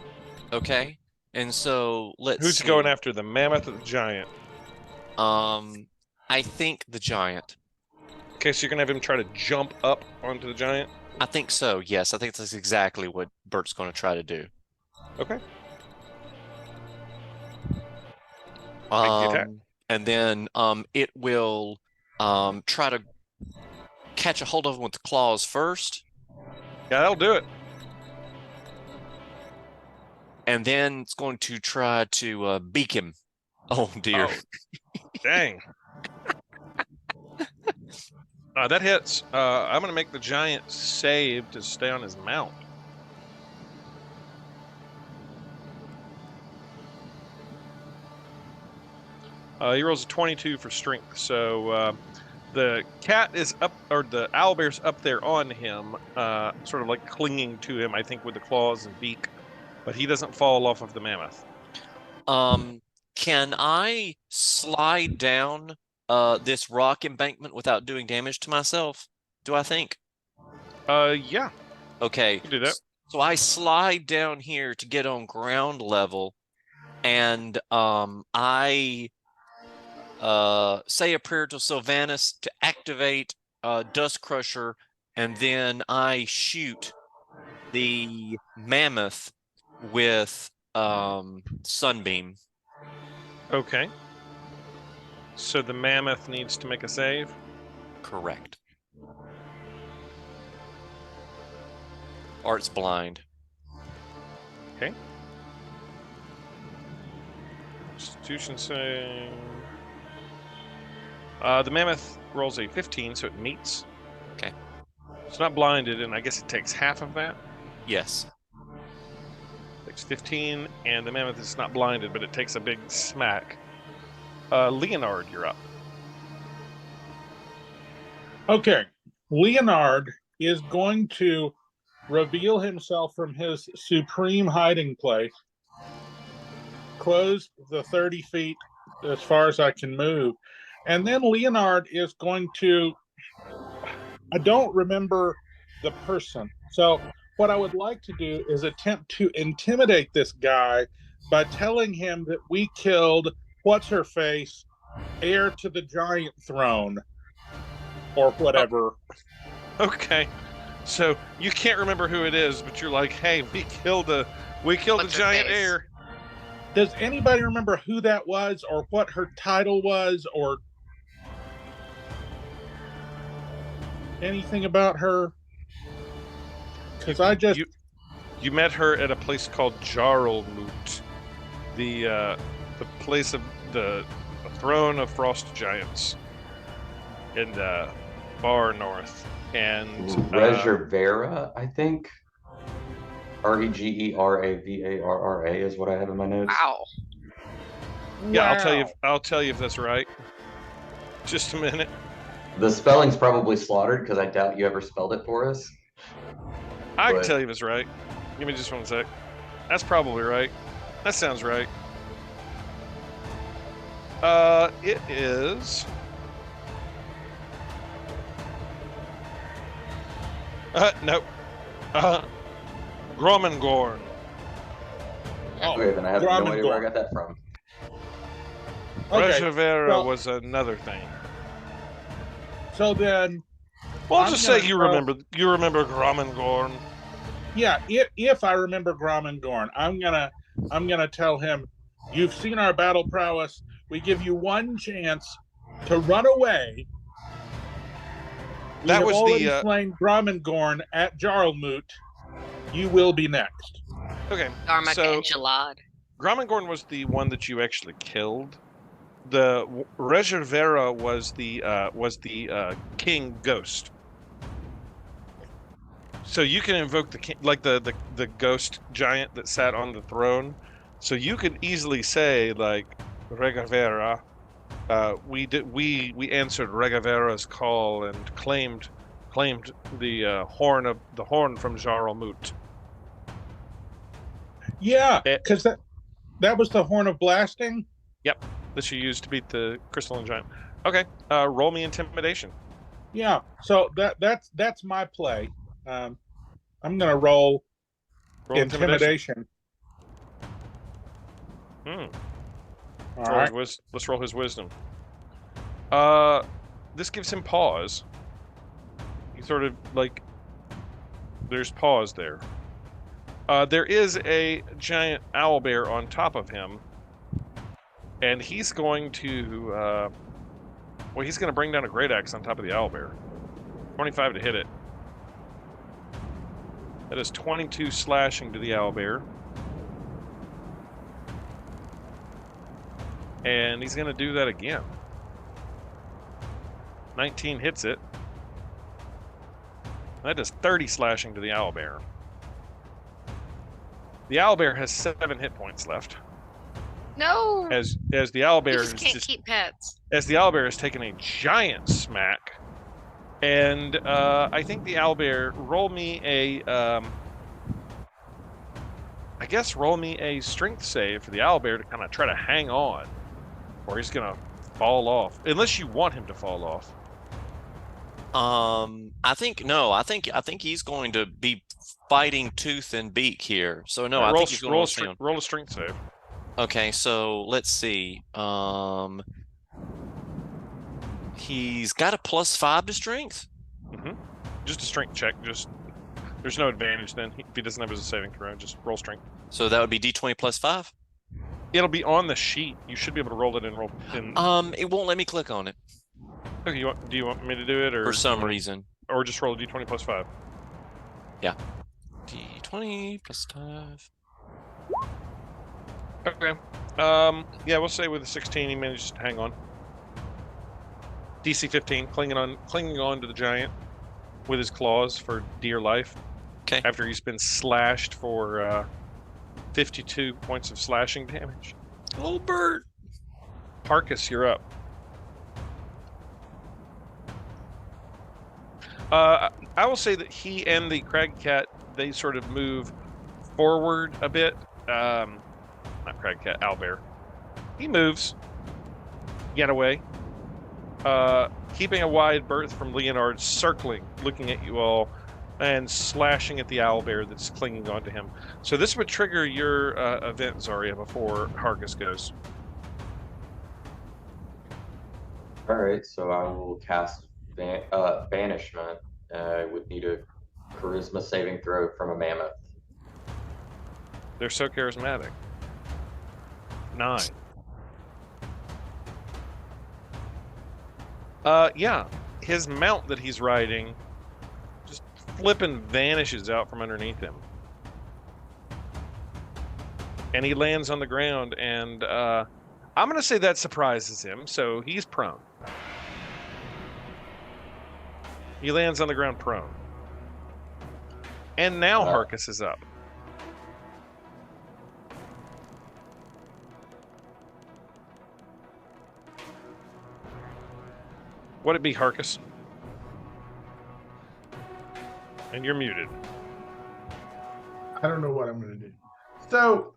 Okay. And so let's Who's see. going after, the mammoth or the giant? I think the giant. Okay, so you're gonna have him try to jump up onto the giant? I think so, yes. I think that's exactly what Bert's going to try to do. Okay. Make the attack. And then it will try to catch a hold of him with the claws first. Yeah, that'll do it. And then it's going to try to beak him. Oh, dear. Oh, dang. That hits. I'm going to make the giant save to stay on his mount. He rolls a 22 for strength. So the cat is up, or the owlbear's up there on him, sort of like clinging to him, I think, with the claws and beak. But he doesn't fall off of the mammoth. Can I slide down this rock embankment without doing damage to myself? Do I think? Yeah. Okay. You can do that. So I slide down here to get on ground level, and I say a prayer to Sylvanas to activate Dust Crusher, and then I shoot the mammoth with Sunbeam. Okay. So the mammoth needs to make a save. Correct. Or it's blind. Okay. Constitution save. The mammoth rolls a 15, so it meets. Okay. It's not blinded, and I guess it takes half of that. Yes. Takes 15, and the mammoth is not blinded, but it takes a big smack. Leonard, you're up. Okay. Leonard is going to reveal himself from his supreme hiding place, close the 30 feet as far as I can move, and then Leonard is going to, I don't remember the person, so what I would like to do is attempt to intimidate this guy by telling him that we killed what's-her-face, heir to the giant throne, or whatever. Okay. So you can't remember who it is, but you're like, hey, we killed a What's her giant face? heir. Does anybody remember who that was, or what her title was, or anything about her? Because I just... You met her at a place called Jarlmut, the place of the throne of frost giants in Far North, and Regervera, I think. Regeravavarra is what I have in my notes. Wow. yeah, Wow. I'll tell you if that's right. Just a minute. The spelling's probably slaughtered because I doubt you ever spelled it for us. I can But- tell you if it's right. Give me just one sec. That's probably right. That sounds right. It is. Nope. Gromengorn. Oh, Okay, then I have no idea where I Gromengorn. got that from. Okay, Reservera well- was another thing. so then, Well, I'm just gonna say you throw- remember Gromengorn. yeah, if I remember Gromengorn, I'm gonna tell him, you've seen our battle prowess. We give you one chance to run away. We That have was already the slain Gromengorn at Jarlmut. You will be next. okay. Darmok So and Jalad. Gromengorn was the one that you actually killed. The Reservera was the king ghost. So you can invoke the king, like the ghost giant that sat on the throne. So you could easily say like Regavera. We answered Regavera's call and claimed the horn from Jarlmut. Yeah, Eh. because that was the Horn of Blasting. That you used to beat the crystalline giant. Okay, roll me intimidation. Yeah, so that's my play. I'm gonna roll intimidation. Hmm. All Roll right. let's roll his wisdom. This gives him pause. He sort of like there's pause there. There is a giant owlbear on top of him, and he's going to he's going to bring down a great axe on top of the owlbear. 25 to hit it. That is 22 slashing to the owlbear. And he's going to do that again. 19 hits it. That does 30 slashing to the owlbear. The owlbear has 7 hit points left. No. As the You owlbear just can't keep pets. as the owlbear has taken a giant smack, and I think the owlbear roll me a strength save for the owlbear to kind of try to hang on, or he's gonna fall off. Unless you want him to fall off. I think no. I think he's going to be fighting tooth and beak here. So no, I roll, think he's going roll, to stay on. roll a strength save. Okay, so let's see. He's got a +5 to strength. Just a strength check. Just There's no advantage then if he doesn't have his saving throw. Just roll strength. So that would be D20 plus 5. It'll be on the sheet. You should be able to roll it and roll. It won't let me click on it Okay, do you want me to do it, or for some reason. or just roll a d20 plus 5? D20 plus 5. Okay. Yeah, we'll say with a 16, he manages to hang on. DC 15, clinging on to the giant with his claws for dear life. Okay. After he's been slashed for 52 points of slashing damage. Little bird. Harcus, you're up. I will say that he and the Crag Cat, they sort of move forward a bit. Not Crag Cat, Owlbear. He moves. Get away. Keeping a wide berth from Leonard, circling, looking at you all, and slashing at the owlbear that's clinging onto him. So this would trigger your event, Zarya, before Harcus goes. All right, so I will cast Banishment. I would need a Charisma saving throw from a mammoth. They're so charismatic. 9. Yeah, his mount that he's riding just flipping vanishes out from underneath him. And he lands on the ground, and I'm going to say that surprises him, so he's prone. He lands on the ground prone. And now Harcus is up. Would it be Harcus? And you're muted. I don't know what I'm going to do. So,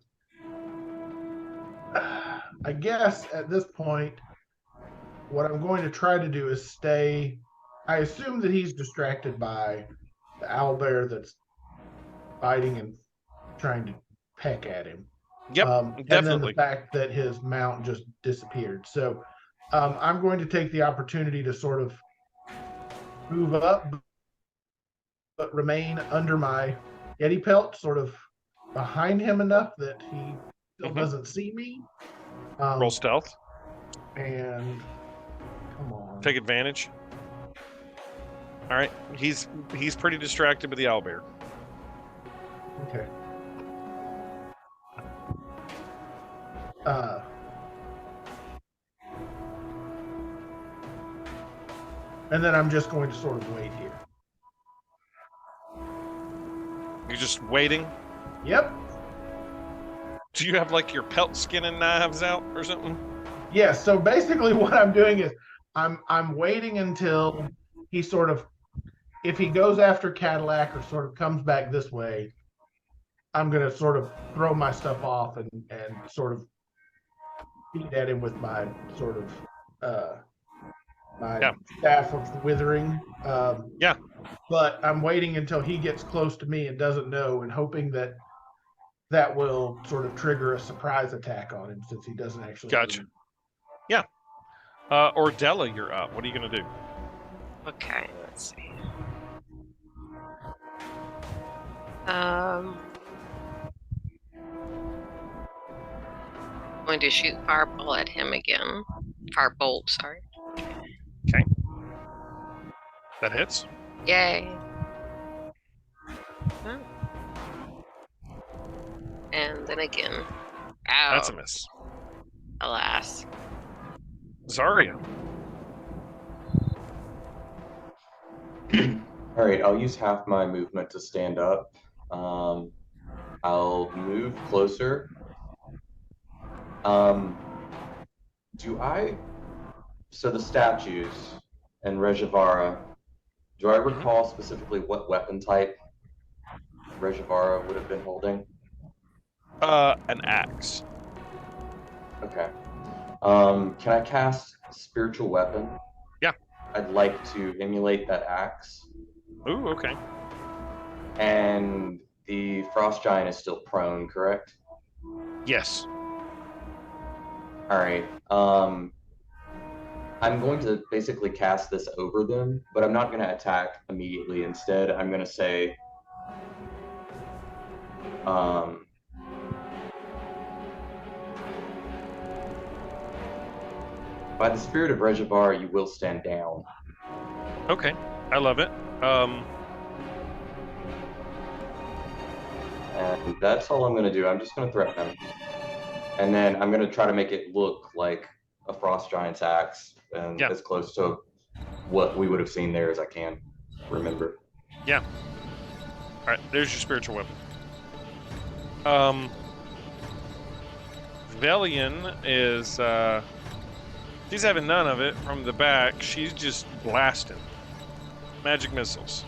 I guess at this point, what I'm going to try to do is stay. I assume that he's distracted by the owlbear that's biting and trying to peck at him. Yep, And then the fact that his mount just disappeared. So, I'm going to take the opportunity to sort of move up, but remain under my Yeti pelt, sort of behind him enough that he still doesn't see me. Roll stealth. And come on. Take advantage. All right, he's pretty distracted with the owlbear. Okay. And then I'm just going to sort of wait here. You're just waiting? Yep. Do you have like your pelt skin and knives out or something? Yeah, so basically what I'm doing is I'm waiting until he sort of, if he goes after Cadillac or sort of comes back this way, I'm going to sort of throw my stuff off and sort of beat at him with my sort of my staff of withering. But I'm waiting until he gets close to me and doesn't know, and hoping that that will sort of trigger a surprise attack on him since he doesn't actually. Gotcha. Move. Yeah. Ordella, you're up. What are you going to do? Okay, let's see. I'm going to shoot fireball at him again. Firebolt, sorry. Okay. That hits. Yay. Oh. And then again. Ow. That's a miss. Alas. Zarya. All right, I'll use half my movement to stand up. I'll move closer. So the statues and Rejavara, do I recall specifically what weapon type Rejavara would have been holding? An axe. Okay. Can I cast Spiritual Weapon? Yeah. I'd like to emulate that axe. Ooh, okay. And the Frost Giant is still prone, correct? Yes. All right. I'm going to basically cast this over them, but I'm not going to attack immediately. Instead, I'm going to say, By the spirit of Regivar, you will stand down. Okay, I love it. And that's all I'm going to do. I'm just going to threaten him. And then I'm going to try to make it look like a Frost Giant's axe and as close to what we would have seen there as I can remember. Yeah. All right, there's your spiritual weapon. Velian is, she's having none of it from the back. She's just blasting magic missiles.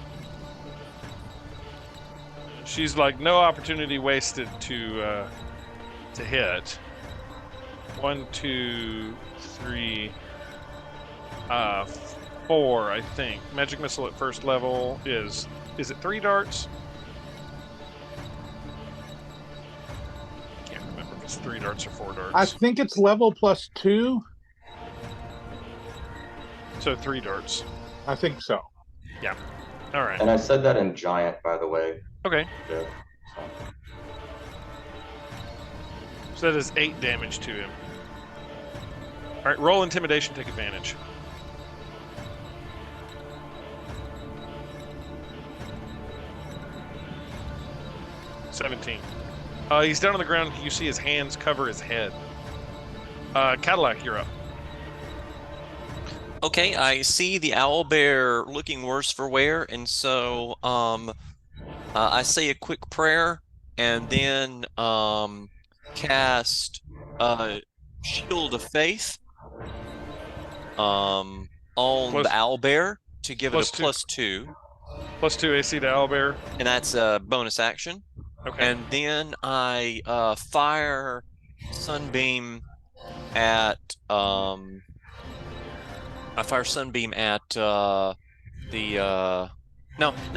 She's like no opportunity wasted to hit. 1, 2, 3, 4, I think. Magic missile at first level is it 3 darts? Can't remember if it's 3 darts or 4 darts. I think it's level +2. So 3 darts. I think so. Yeah. All right. And I said that in giant, by the way. Okay. Yeah. So that is 8 damage to him. All right, roll intimidation, take advantage. $17. He's down on the ground. You see his hands cover his head. Cadillac, you're up. Okay, I see the owlbear looking worse for wear, and so I say a quick prayer and then cast Shield of Faith on the owlbear to give it a +2. +2 AC to owlbear. And that's a bonus action. Okay. And then I fire Sunbeam at Now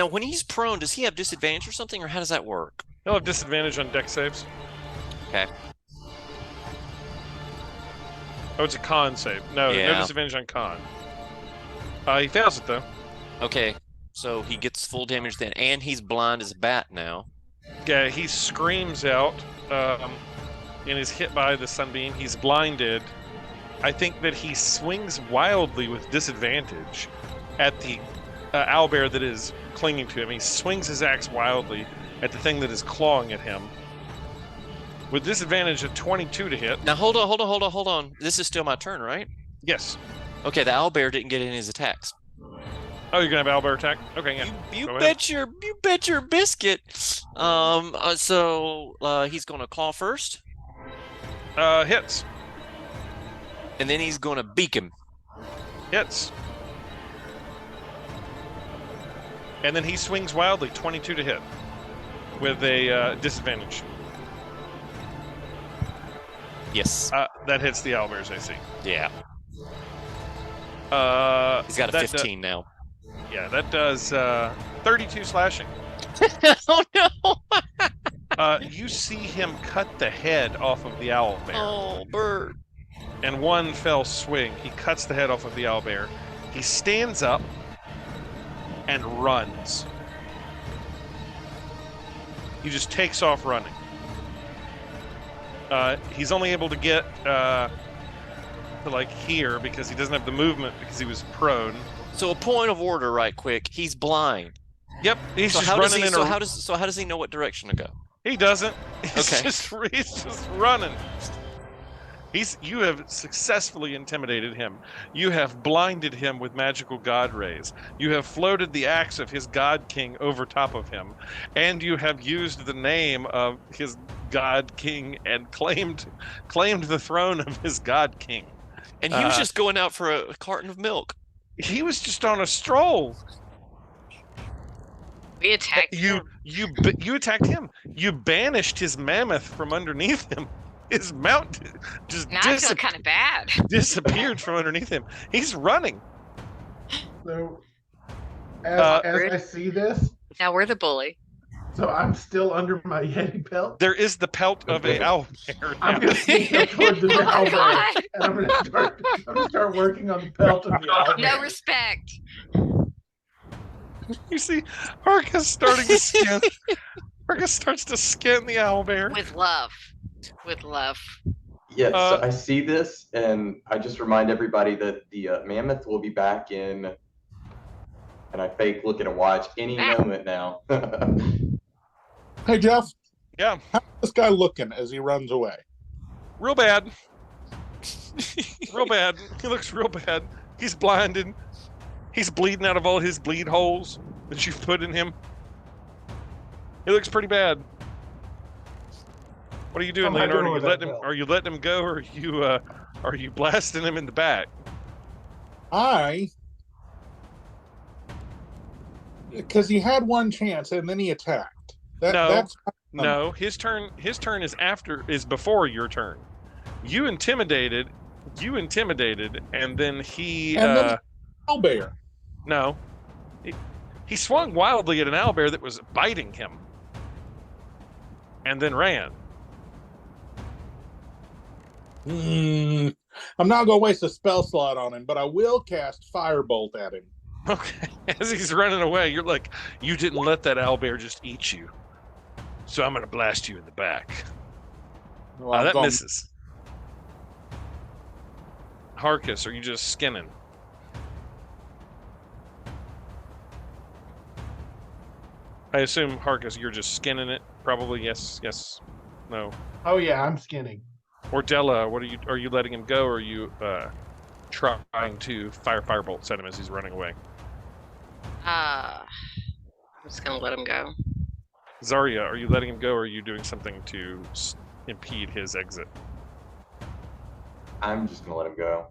when he's prone, does he have disadvantage or something, or how does that work? He'll have disadvantage on dex saves. Okay. Oh, it's a con save. No, no disadvantage on con. He fails it though. Okay, so he gets full damage then, and he's blind as a bat now. Yeah, he screams out and is hit by the sunbeam. He's blinded. I think that he swings wildly with disadvantage at the owlbear that is clinging to him. He swings his axe wildly at the thing that is clawing at him. With disadvantage of 22 to hit. Now hold on. This is still my turn, right? Yes. Okay, the owlbear didn't get in his attacks. Oh, you're gonna have owlbear attack? Okay, yeah. You bet your biscuit. So he's gonna claw first. Hits. And then he's gonna beak him. Hits. And then he swings wildly, 22 to hit. With a disadvantage. Yes. That hits the owlbear's AC. Yeah. He's got a 15 now. Yeah, that does 32 slashing. Oh no! You see him cut the head off of the owlbear. Oh, bird. And one fell swing, he cuts the head off of the owlbear. He stands up and runs. He just takes off running. He's only able to get to like here because he doesn't have the movement because he was prone. So a point of order, right quick. He's blind. Yep. He's so just how running does he? in So how does he know what direction to go? He doesn't. He's Okay. He's just running. You have successfully intimidated him. You have blinded him with magical god rays. You have floated the axe of his god king over top of him, and you have used the name of his god king and claimed the throne of his god king. And he was just going out for a carton of milk. He was just on a stroll. We attacked him. You attacked him. You banished his mammoth from underneath him. His mount just Now I feel kind of bad. disappeared from underneath him. He's running. So, as I see this, Now we're the bully. so I'm still under my Yeti pelt. There is the pelt of a owlbear. I'm gonna sneak up towards the Oh my owlbear, God. and I'm gonna start working on the pelt of the owlbear. No respect. You see, Harkus starting to skin. Hargus starts to skin the owlbear. With love. With love. Yes, so I see this, and I just remind everybody that the mammoth will be back in, and I fake look at a watch any moment now. Hey, Jeff. Yeah. How's this guy looking as he runs away? Real bad. Real bad. He looks real bad. He's blinded. He's bleeding out of all his bleed holes that you've put in him. He looks pretty bad. What are you doing, What am I Leonard? doing with that belt? Are you letting him go, or are you blasting him in the back? Because he had one chance and then he attacked. No, his turn is before your turn. You intimidated, and then he owlbear. No. He swung wildly at an owlbear that was biting him. And then ran. I'm not going to waste a spell slot on him, but I will cast Firebolt at him. Okay. As he's running away, you're like, you didn't let that owlbear just eat you. So I'm going to blast you in the back. Well, That misses. Harkus, are you just skinning? I assume, Harkus, you're just skinning it? Probably yes, no. Oh yeah, I'm skinning. Or Della, are you letting him go, or are you trying to fire firebolts at him as he's running away? I'm just gonna let him go. Zarya, are you letting him go, or are you doing something to impede his exit? I'm just gonna let him go.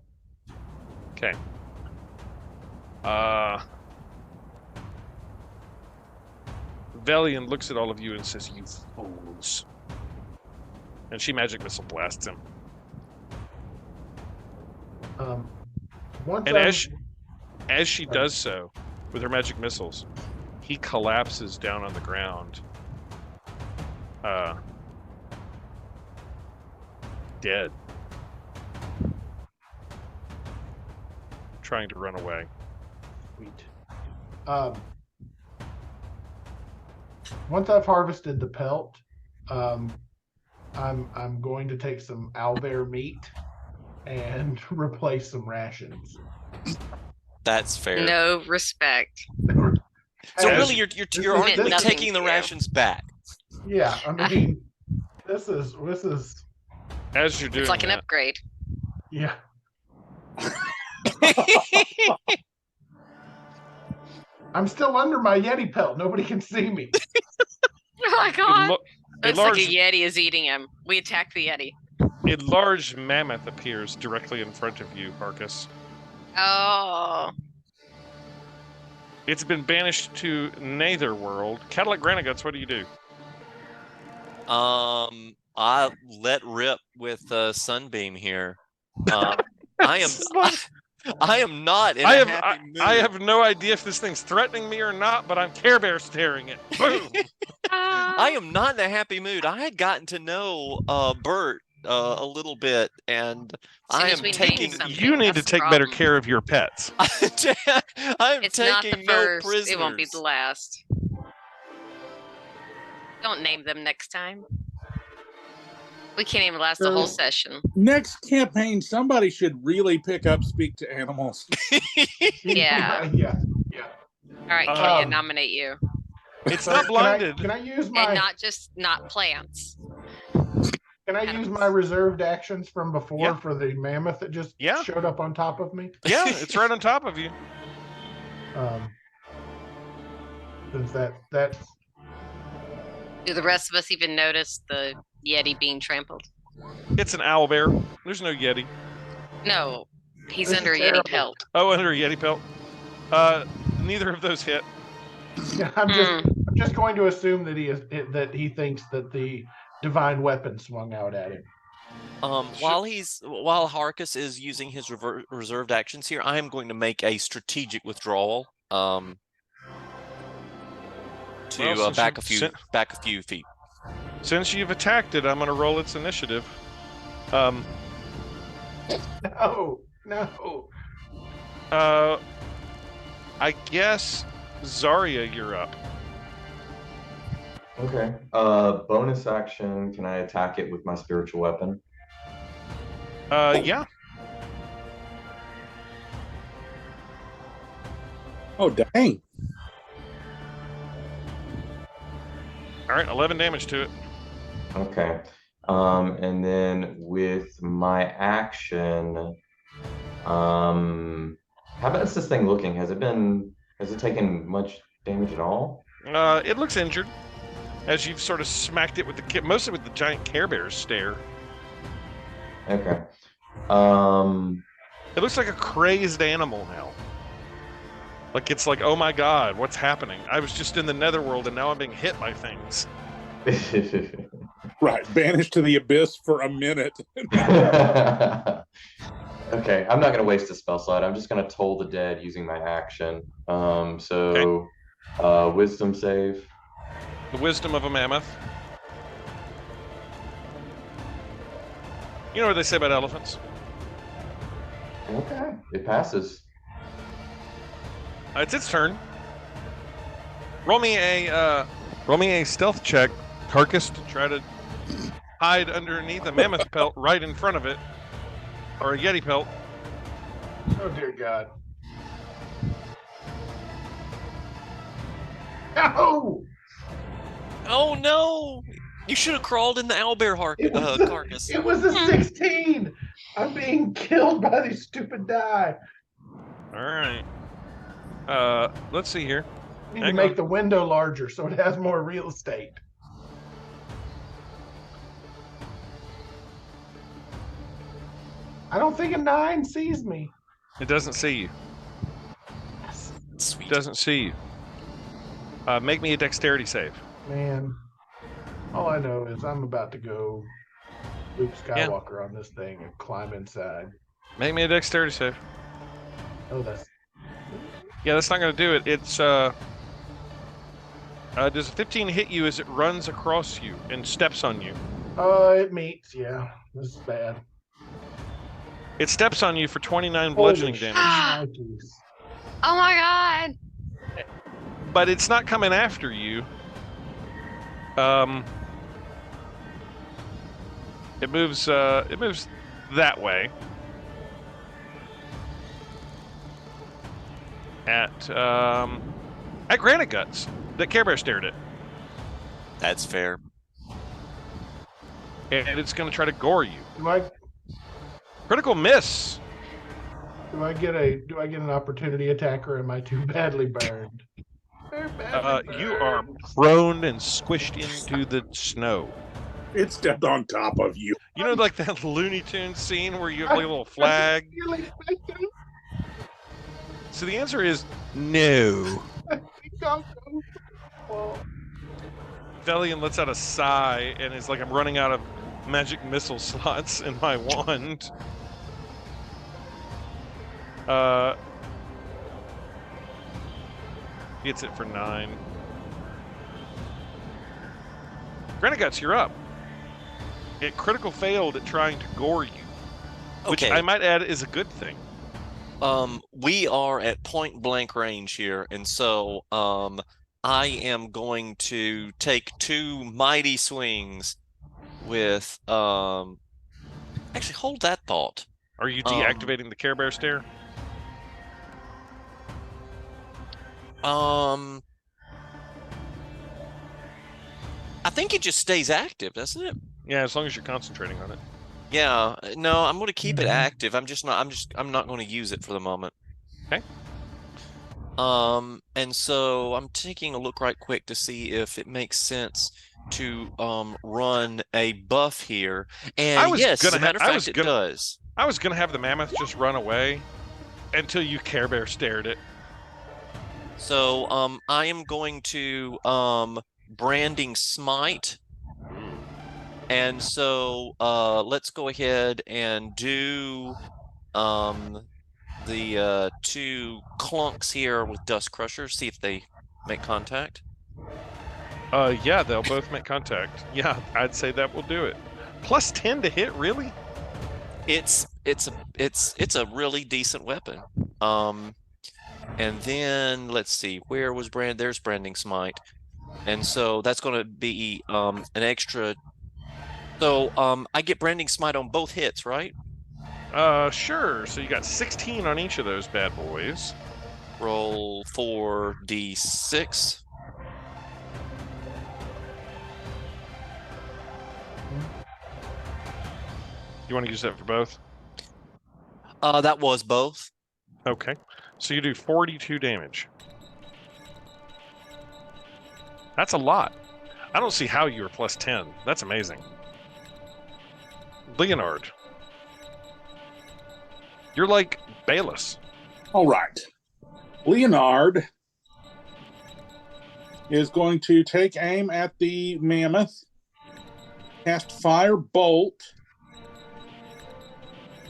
Okay. Velian looks at all of you and says, "You fools." And she magic missile blasts him. Once And I'm- as she does so, with her magic missiles, he collapses down on the ground. Dead. Trying to run away. Sweet. Once I've harvested the pelt, I'm going to take some owlbear meat and replace some rations. That's fair. No respect. So As- really, you're this arguably is- taking the Yeah. rations back. Yeah, I mean, this is As you're doing It's like an that, upgrade. yeah. I'm still under my Yeti pelt. Nobody can see me. Oh my a god. lo- a Looks like large, a Yeti is eating him. We attack the Yeti. a large mammoth appears directly in front of you, Harkus. Oh. It's been banished to Netherworld. Cadillac Granaguts, what do you do? I let rip with Sunbeam here. I am not in a happy mood. I have no idea if this thing's threatening me or not, but I'm Care Bear staring it. Boom! I am not in a happy mood. I had gotten to know Bert a little bit, and Soon I as am we name taking. something. You need to That's the take better problem. care of your pets. I'm It's not taking the no first. prisoners. It won't be the last. Don't name them next time. We can't even last the whole session. Next campaign, somebody should really pick up Speak to Animals. Yeah. Yeah. All right, Kenny, I Um, nominate you. It's So not blinded. Can I use And my not plants. Can I use my reserved actions from before Yeah. for the mammoth that just Yeah. showed up on top of me? Yeah, it's right on top of you. Since that's Do the rest of us even notice the Yeti being trampled? It's an owl bear. There's no Yeti. No, he's This is under a terrible. Yeti pelt. Oh, under a Yeti pelt. Neither of those hit. I'm just going to assume that he thinks that the divine weapon swung out at him. While Harkus is using his reserved actions here, I am going to make a strategic withdrawal. To Well, back since a few feet. Since you've attacked it, I'm going to roll its initiative. No. I guess Zarya, you're up. Okay. Bonus action. Can I attack it with my spiritual weapon? Yeah. Oh, dang. All right, 11 damage to it. Okay. And then with my action, how about this thing looking? Has it taken much damage at all? It looks injured as you've sort of smacked it with mostly with the giant Care Bear's stare. Okay. It looks like a crazed animal now. Like it's like, oh my god, what's happening? I was just in the netherworld and now I'm being hit by things. Right. Banished to the abyss for a minute. Okay, I'm not gonna waste a spell slot. I'm just gonna toll the dead using my action. Wisdom save. The wisdom of a mammoth. You know what they say about elephants? Okay, it passes. It's its turn. Roll me a stealth check, Carcass, to try to hide underneath a mammoth pelt right in front of it, or a yeti pelt. Oh dear God. No! Oh no! You should have crawled in the owlbear carcass. It was a 16. I'm being killed by these stupid die. All right. Let's see here. I need to Hang make on. the window larger so it has more real estate. I don't think a 9 sees me. It doesn't see you. Sweet. It doesn't see you. Make me a dexterity save. Man, all I know is I'm about to go Luke Skywalker on this thing and climb inside. Make me a dexterity save. Oh, that's Yeah, that's not going to do it. It's does a 15 hit you as it runs across you and steps on you? it meets. Yeah, this is bad. It steps on you for 29 bludgeoning Holy damage, shnikes. Oh my god! but it's not coming after you. It moves that way. At Granite Guts that Care Bear stared at. That's fair. And it's going to try to gore you. Do Critical miss. I get an opportunity attack, or am I too badly burned? Very badly You are burned. prone and squished into the snow. It stepped on top of you. You know, like that Looney Tunes scene where you have like a little flag? Really expected it. So the answer is no. I think I'll go. Well, Velian lets out a sigh and is like, I'm running out of magic missile slots in my wand. Gets it for 9. Granite Guts, you're up. It critical failed at trying to gore you, which Okay. I might add is a good thing. We are at point blank range here, and so I am going to take 2 mighty swings with actually hold that thought. Are you deactivating the Care Bear stare? I think it just stays active, doesn't it? Yeah, as long as you're concentrating on it. Yeah, no, I'm going to keep it active. I'm not going to use it for the moment. Okay. And so I'm taking a look right quick to see if it makes sense to run a buff here. And yes, as a matter of fact, it does. I was gonna have the mammoth just run away until you Care Bear stared it. So I am going to branding smite. And so let's go ahead and do the 2 clunks here with Dust Crusher, see if they make contact. Yeah, they'll both make contact. Yeah, I'd say that will do it. Plus 10 to hit, really? It's a really decent weapon. And then let's see, where was there's branding smite. and so that's going to be an extra. So I get Branding Smite on both hits, right? Sure. So you got 16 on each of those bad boys. Roll 4d6. You want to use that for both? That was both. Okay. So you do 42 damage. That's a lot. I don't see how you were plus 10. That's amazing. Leonard. You're like Bayless. All right. Leonard is going to take aim at the mammoth, cast Fire Bolt.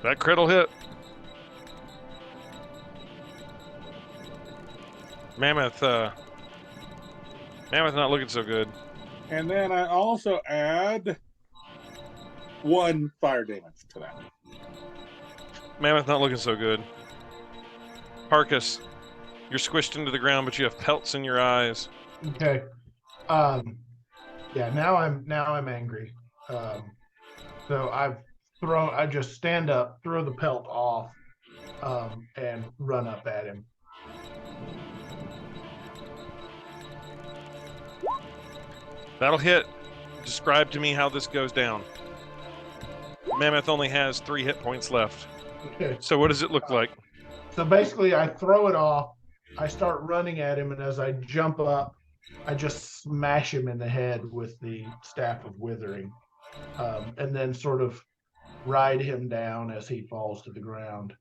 That crit will hit. Mammoth not looking so good. And then I also add 1 fire damage to that. Mammoth not looking so good. Harkus, you're squished into the ground, but you have pelts in your eyes. Okay. Yeah, now I'm angry. So I just stand up, throw the pelt off, and run up at him. That'll hit. Describe to me how this goes down. Mammoth only has 3 hit points left. Okay. So what does it look like? So basically, I throw it off. I start running at him, and as I jump up, I just smash him in the head with the Staff of Withering, and then sort of ride him down as he falls to the ground.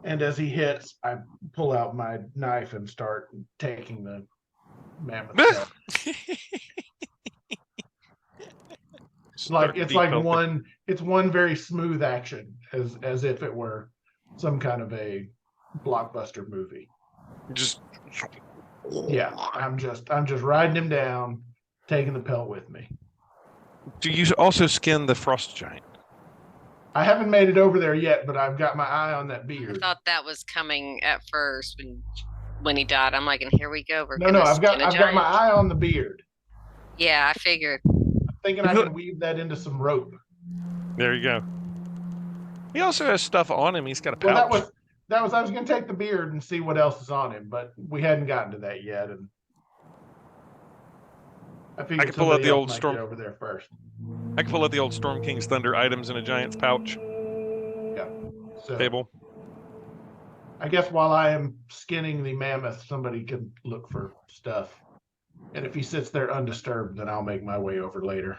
And as he hits, I pull out my knife and start taking the mammoth head. It's one very smooth action, as if it were some kind of a blockbuster movie. Just Yeah, I'm just riding him down, taking the pelt with me. do you also skin the frost giant? I haven't made it over there yet, but I've got my eye on that I beard. thought that was coming at first when he died. I'm like, and here we go. No, I've got my eye on the beard. Yeah, I figured. I'm thinking I can weave that into some rope. There you go. He also has stuff on him. He's got a pouch. Well, I was going to take the beard and see what else is on him, but we hadn't gotten to that yet, and I figured I could pull out the old get over there first. I can pull out the old Storm King's Thunder items in a giant's pouch. Yeah. So Table. I guess while I am skinning the mammoth, somebody can look for stuff. And if he sits there undisturbed, then I'll make my way over later.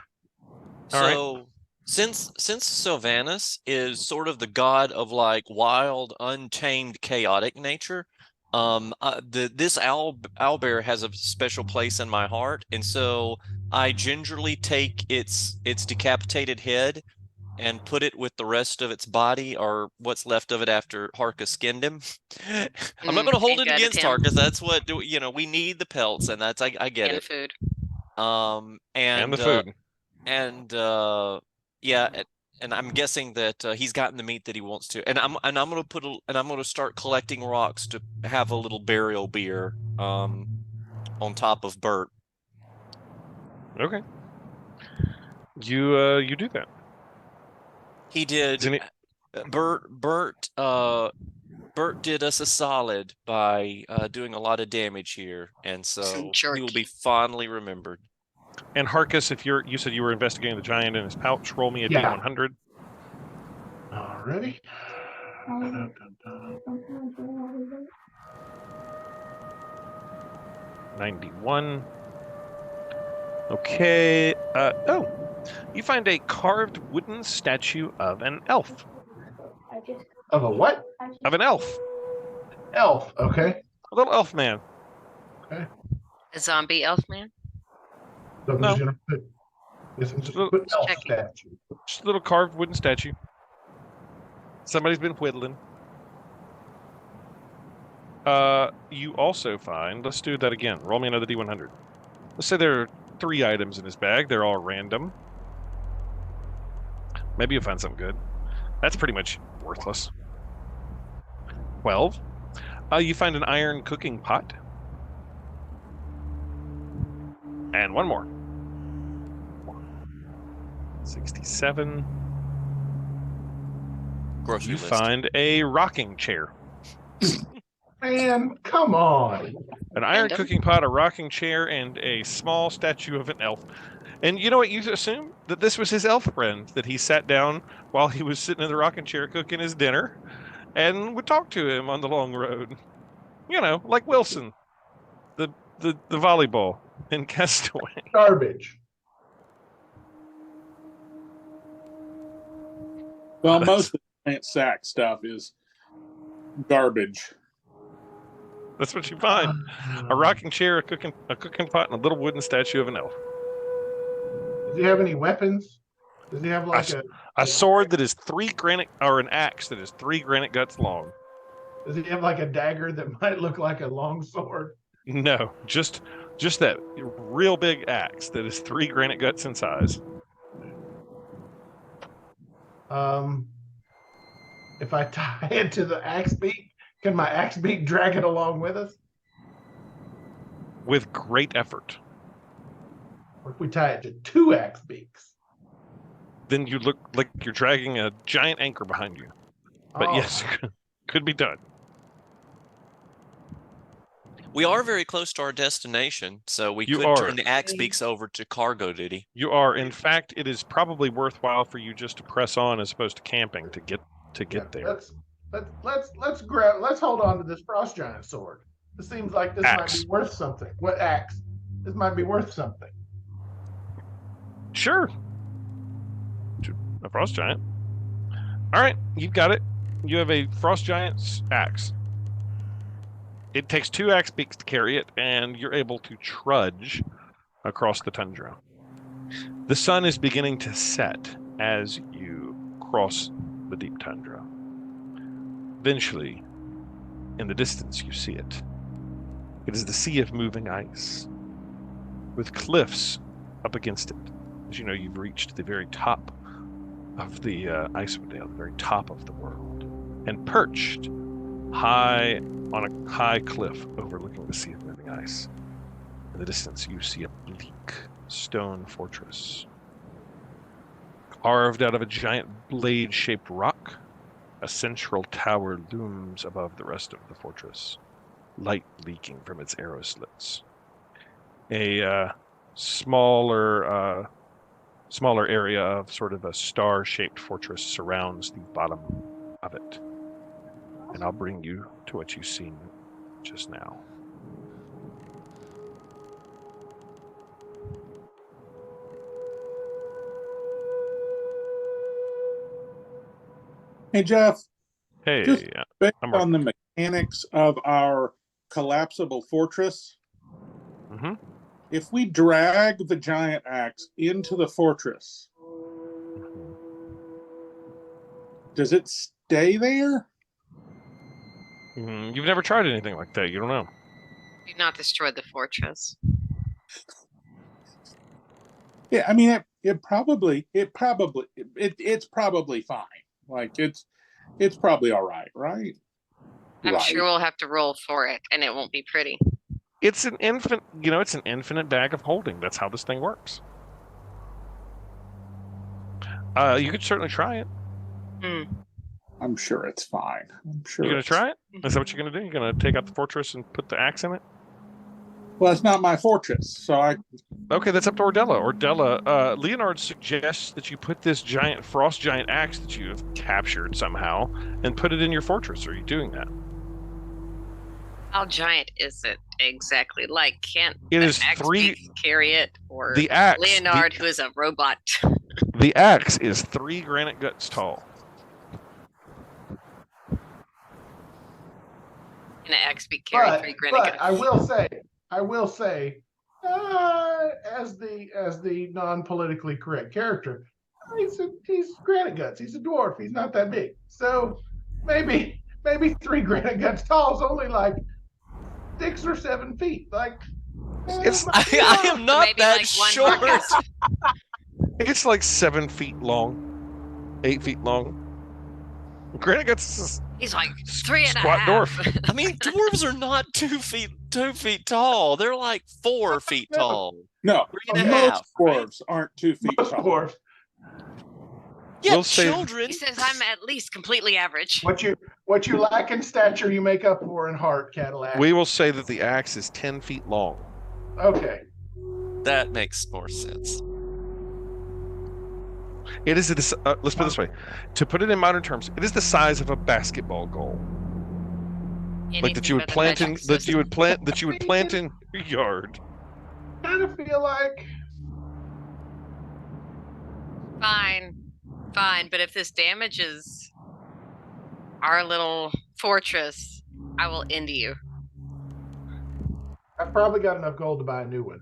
All right. So since Sylvanas is sort of the god of like wild, untamed, chaotic nature, this owlbear has a special place in my heart, and so I gingerly take its decapitated head and put it with the rest of its body, or what's left of it after Harkus skinned him. I'm not going to hold it against Harkus. That's what we need the pelts, and that's I get And it. food. And the food. Yeah, and I'm guessing that he's gotten the meat that he wants to, and I'm gonna start collecting rocks to have a little burial beer on top of Bert. Okay. You do that. He did. Bert did us a solid by doing a lot of damage here, and so he will be fondly remembered. And Harkus, if you said you were investigating the giant in his pouch, roll me a D100. Alrighty. 91. Okay. You find a carved wooden statue of an elf. Of a what? Of an elf. Elf. Okay. A little elf man. Okay. A zombie elf man? So I'm No. just gonna put elf Checking. statue. Just a little carved wooden statue. Somebody's been whittling. You also find, let's do that again. Roll me another D100. Let's say there are 3 items in his bag. They're all random. Maybe you'll find something good. That's pretty much worthless. 12. You find an iron cooking pot. And one more. 67. Grocery You list. find a rocking chair. Man, come on. An iron Random. cooking pot, a rocking chair, and a small statue of an elf. And you know what? You assume that this was his elf friend, that he sat down while he was sitting in the rocking chair cooking his dinner and would talk to him on the long road. You know, like Wilson, the volleyball in Castaway. Garbage. Well, most of the giant sack stuff is garbage. That's what you find. A rocking chair, a cooking pot, and a little wooden statue of an elf. Does he have any weapons? Does he have like A sword that is 3 granite, or an axe that is 3 granite guts long. Does he have like a dagger that might look like a long sword? No, just that real big axe that is 3 granite guts in size. If I tie it to the axe beak, can my axe beak drag it along with us? With great effort. Or if we tie it to 2 axe beaks? Then you look like you're dragging a giant anchor behind you. But Oh, yes, could be done. We are very close to our destination, so we You could are. turn the axe beaks over to cargo duty. You are. In fact, it is probably worthwhile for you just to press on as opposed to camping to get yeah, there. Let's hold on to this frost giant sword. This seems like this Axe. might be worth something. What axe? This might be worth something. Sure. A frost giant. All right, you've got it. You have a frost giant's axe. It takes 2 axe beaks to carry it, and you're able to trudge across the tundra. The sun is beginning to set as you cross the deep tundra. Eventually, in the distance, you see it. It is the sea of moving ice, with cliffs up against it. As you know, you've reached the very top of the Icewind Dale, the very top of the world, and perched high on a high cliff overlooking the sea of moving ice. In the distance, you see a bleak stone fortress. Carved out of a giant blade-shaped rock, a central tower looms above the rest of the fortress, light leaking from its arrow slits. A smaller area of sort of a star-shaped fortress surrounds the bottom of it. And I'll bring you to what you've seen just now. Hey, Jeff, Hey, Just- based I'm on the mechanics of our collapsible fortress, Mhm. if we drag the giant axe into the fortress, does it stay there? You've never tried anything like that. You don't know. Do not destroy the fortress. Yeah, I mean, it's probably fine. Like it's probably all right, right? I'm Right. sure we'll have to roll for it, and it won't be pretty. It's an infinite bag of holding. That's how this thing works. You could certainly try it. I'm sure it's fine. I'm sure. You're gonna it's- try it? Is that what you're gonna do? You're gonna take out the fortress and put the axe in it? Well, it's not my fortress, so I. Okay, that's up to Ordella. Ordella, Leonard suggests that you put this giant frost giant axe that you have captured somehow and put it in your fortress. Are you doing that? How giant is it exactly? Like, can't It the is axe 3. beak carry it? Or The axe. Leonard, who is a robot? The axe is 3 granite guts tall. Can an axe beak carry 3 granite But guts? I will say, as the non-politically correct character, he's granite guts. He's a dwarf. He's not that big. So maybe 3 granite guts tall is only like 6 or 7 feet. Like It's- I am not Maybe that like one short. Marcus. It's like 7 feet long, 8 feet long. Granite guts is He's like 3.5. Squat dwarf. I mean, dwarves are not 2 feet tall. They're like 4 feet No. tall. No, 3.5, most right? dwarves aren't 2 feet Most tall. dwarfs. Yeah, We'll say- children. He says I'm at least completely average. What you lack in stature, you make up for in heart, Cadillac. We will say that the axe is 10 feet long. Okay. That makes more sense. It is. Let's put it this way. To put it in modern terms, it is the size of a basketball goal. Like that you would plant in. That you would plant. That you would plant in your yard. Kind of feel like Fine, but if this damages our little fortress, I will end you. I've probably got enough gold to buy a new one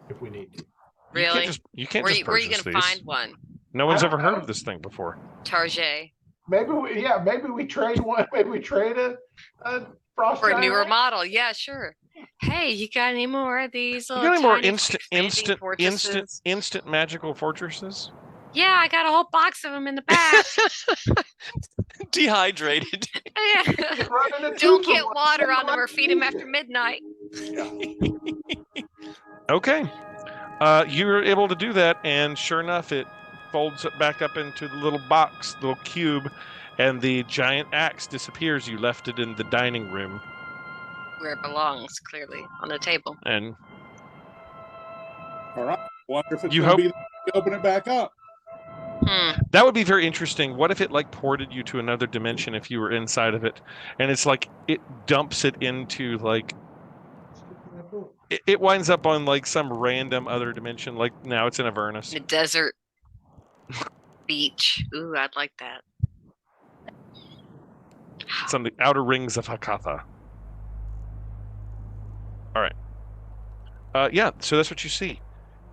if we need to. Really? You can't Where just are you purchase gonna these. find one? No one's I ever don't heard know. of this thing before. Tarjay. Maybe we trade one. Maybe we trade a frost For a giant newer axe. model. Yeah, sure. Hey, you got any more of these You little got any more tiny instant fortresses? magical fortresses? Yeah, I got a whole box of them in the back. Dehydrated. Yeah. Running a Don't two for get one. water on them or feed them after midnight. Okay. You're able to do that, and sure enough, it folds it back up into the little box, the little cube, and the giant axe disappears. You left it in the dining room, Where it belongs, clearly, on the table. and All right. Wonder if it's You going to hope- be open it back up. that would be very interesting. What if it like ported you to another dimension if you were inside of it, and it's like it dumps it into like it winds up on like some random other dimension. Like now it's in Avernus. The desert beach. Ooh, I'd like that. It's on the outer rings of Hakatha. All right. Yeah, so that's what you see.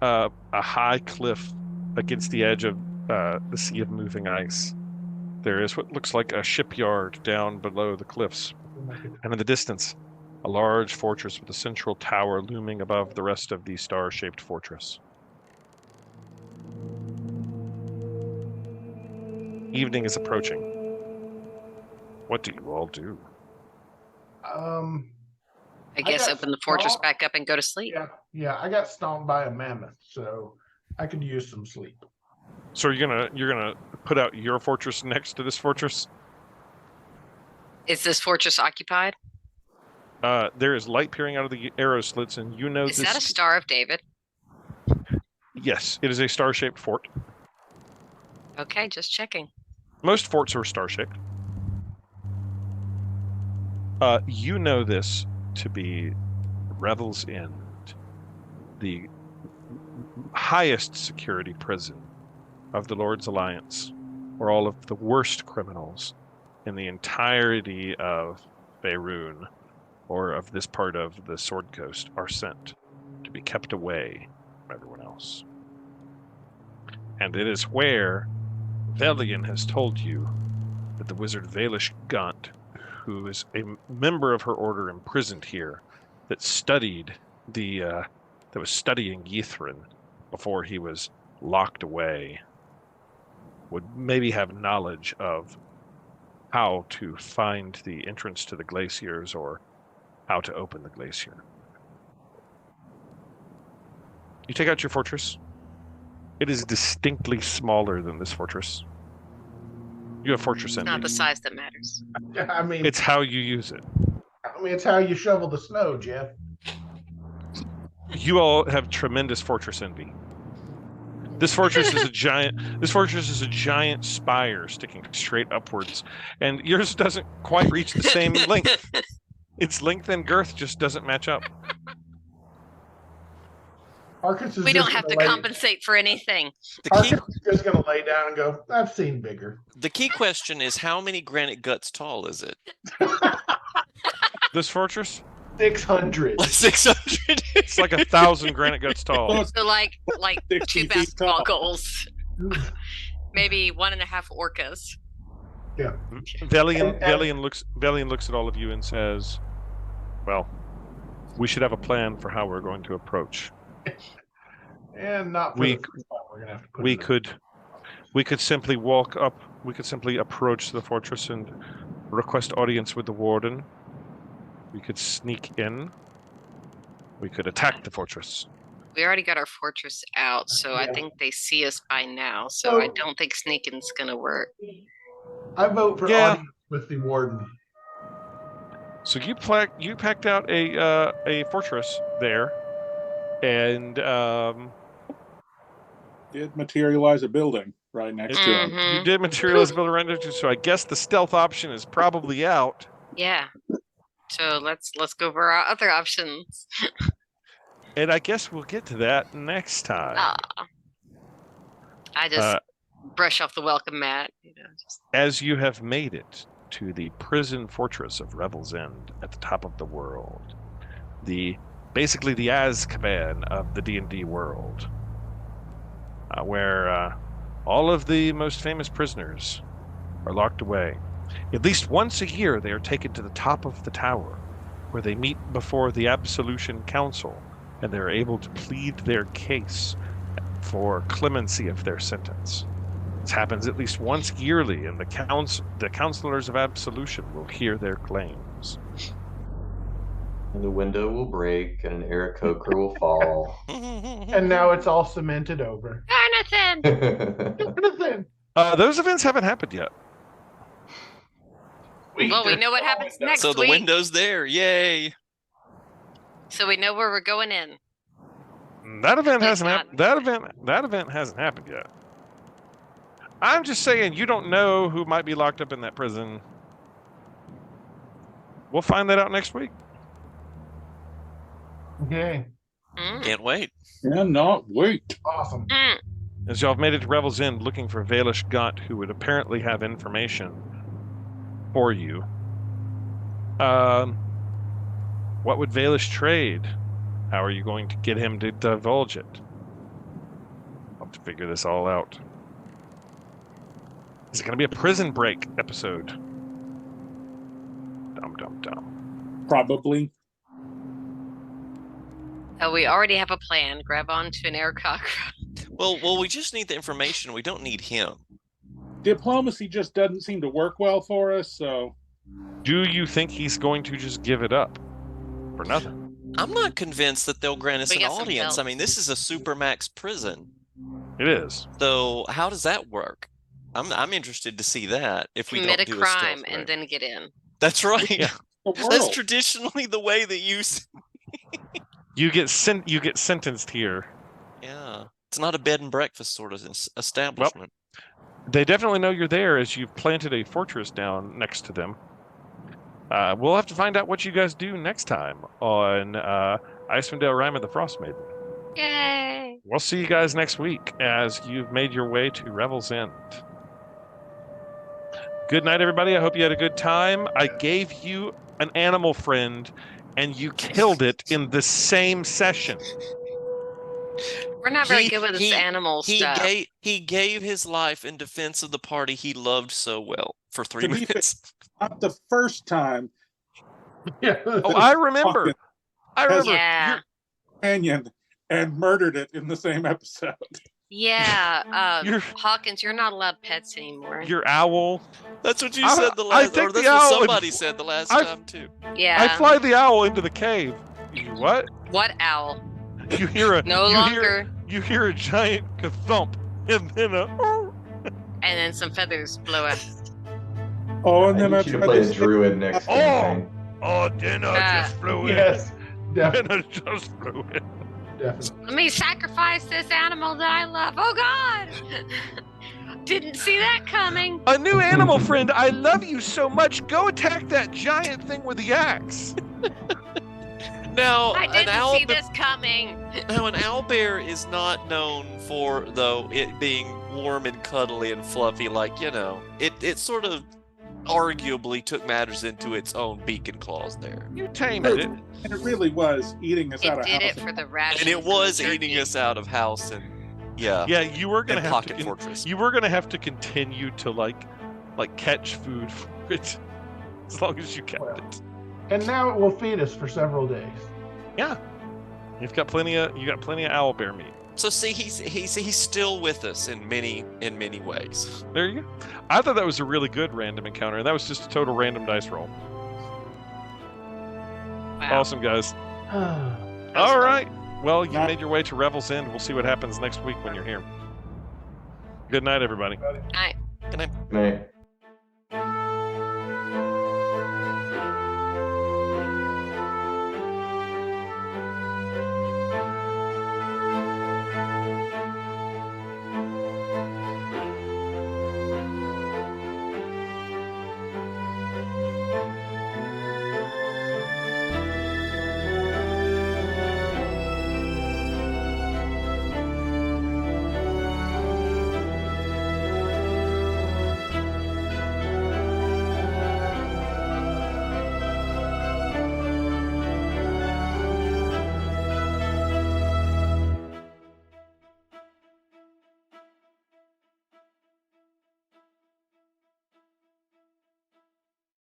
A high cliff against the edge of the sea of moving ice. There is what looks like a shipyard down below the cliffs. And in the distance, a large fortress with a central tower looming above the rest of the star-shaped fortress. Evening is approaching. What do you all do? I guess got open the fortress small- back up and go to sleep. Yeah, I got stomped by a mammoth, so I could use some sleep. So you're gonna put out your fortress next to this fortress? Is this fortress occupied? There is light peering out of the arrow slits, and you know Is this. that a Star of David? Yes, it is a star-shaped fort. Okay, just checking. Most forts are star-shaped. You know this to be Revel's End, the highest security prison of the Lord's Alliance, where all of the worst criminals in the entirety of Faerun, or of this part of the Sword Coast, are sent to be kept away from everyone else. And it is where Velian has told you that the wizard Valish Gaunt, who is a member of her order imprisoned here, that studied that was studying Yithrin before he was locked away, would maybe have knowledge of how to find the entrance to the glaciers or how to open the glacier. You take out your fortress. It is distinctly smaller than this fortress. You have fortress It's not envy. the size that matters. I mean, It's how you use it. it's how you shovel the snow, Jeff. You all have tremendous fortress envy. This fortress is a giant. This fortress is a giant spire sticking straight upwards, and yours doesn't quite reach the same length. Its length and girth just doesn't match up. Arcus is We just don't have to gonna lay- compensate for anything. The key, Arcus is just going to lay down and go, I've seen bigger. the key question is how many granite guts tall is it? This fortress, 600. 600. it's like 1,000 granite guts So tall. it's So like 60 two feet basketball tall. goals. Maybe 1.5 orcas. Velian looks at all of you and says, "Well, we should have a plan for how we're going to approach. And not for We- the first time. We're going to have to put We could simply walk up. We could simply approach the fortress and request audience with the warden. We could sneak in. We could attack the fortress. We already got our fortress out, so I Yeah. think they see us by now. So I So- don't think sneaking's gonna work. I vote for Yeah. audience with the warden. So you packed out a fortress there, and Did materialize a building right next to him. Mhm. you did materialize build around it. So I guess the stealth option is probably out. Yeah. So let's go for our other options. And I guess we'll get to that next time. Ah. I just Uh, brush off the welcome mat. Just... As you have made it to the prison fortress of Revel's End at the top of the world, basically the Azkaban of the D&D world, where all of the most famous prisoners are locked away. At least once a year, they are taken to the top of the tower, where they meet before the Absolution Council, and they're able to plead their case for clemency of their sentence. This happens at least once yearly, and the counselors of absolution will hear their claims. And the window will break and Eric Coker will fall. And now it's all cemented over. Jonathan! Jonathan! Those events haven't happened yet. Well, we know what happens next So the week. window's there. Yay. So we know where we're going in. That event It's hasn't happened. That event hasn't happened yet. I'm just saying, you don't know who might be locked up in that prison. We'll find that out next week. Okay. Mm. Can't wait. Cannot wait. Awesome. Mm. As y'all have made it to Revel's End looking for Valish Gaunt, who would apparently have information for you. What would Valish trade? How are you going to get him to divulge it? I'll have to figure this all out. Is it going to be a prison break episode? Dum dum dum. Probably. So we already have a plan. Grab onto an aircock. Well, we just need the information. We don't need him. Diplomacy just doesn't seem to work well for us, so Do you think he's going to just give it up for nothing? I'm not convinced that they'll grant us We an got some audience. I belts. mean, this is a supermax prison. It is. So how does that work? I'm interested to see that if we Commit don't a do crime a stealth and raid. then get in. That's right. Yeah. the That's world. traditionally the way that you. You get sentenced here. Yeah, it's not a bed and breakfast sort of establishment. They definitely know you're there as you've planted a fortress down next to them. We'll have to find out what you guys do next time on Icewind Dale Rime and the Frost Maiden. Yay! We'll see you guys next week as you've made your way to Revel's End. Good night, everybody. I hope you had a good time. I gave you an animal friend, and you killed it in the same session. We're not very He- good with this he- animal stuff. He gave his life in defense of the party he loved so well for 3 To be fair- minutes. Not the first time Yeah. Oh, I remember. Fucking I remember. Yeah. companion and murdered it in the same episode. Yeah. Your- Hawkins, you're not allowed pets anymore. Your owl. That's what you I- said the I last. think Or the that's what owl would- somebody said the last I- time too. Yeah. I fly the owl into the cave. You what? What owl? You hear a No you longer. you hear a giant thump, and then a. And then some feathers blow up. Oh, and I then I need you to tried play to a druid next Oh! campaign. Oh, dinner just flew in. Yes. Definitely. Dinner just flew in. Definitely. Let me sacrifice this animal that I love. Oh God! Didn't see that coming. A new animal friend. I love you so much. Go attack that giant thing with the axe. Now, I an didn't owl. see this coming. Now, an owlbear is not known for though it being warm and cuddly and fluffy. Like it sort of arguably took matters into its own beak and claws there, You tamed it. And it really was eating us out It of did house. it for the rations. and it was the eating jerky. us out of house and yeah, Yeah, you were gonna and have pocket to. fortress. You were gonna have to continue to like catch food for it, as long as you kept Well. it. And now it will feed us for several days. Yeah, you got plenty of owlbear meat. So see, he's still with us in many ways. There you go. I thought that was a really good random encounter. That was just a total random dice roll. Wow. Awesome, guys. That was All fun. right. Well, you Night. made your way to Revel's End. We'll see what happens next week when you're here. Good night, everybody. All right. Good night. Right.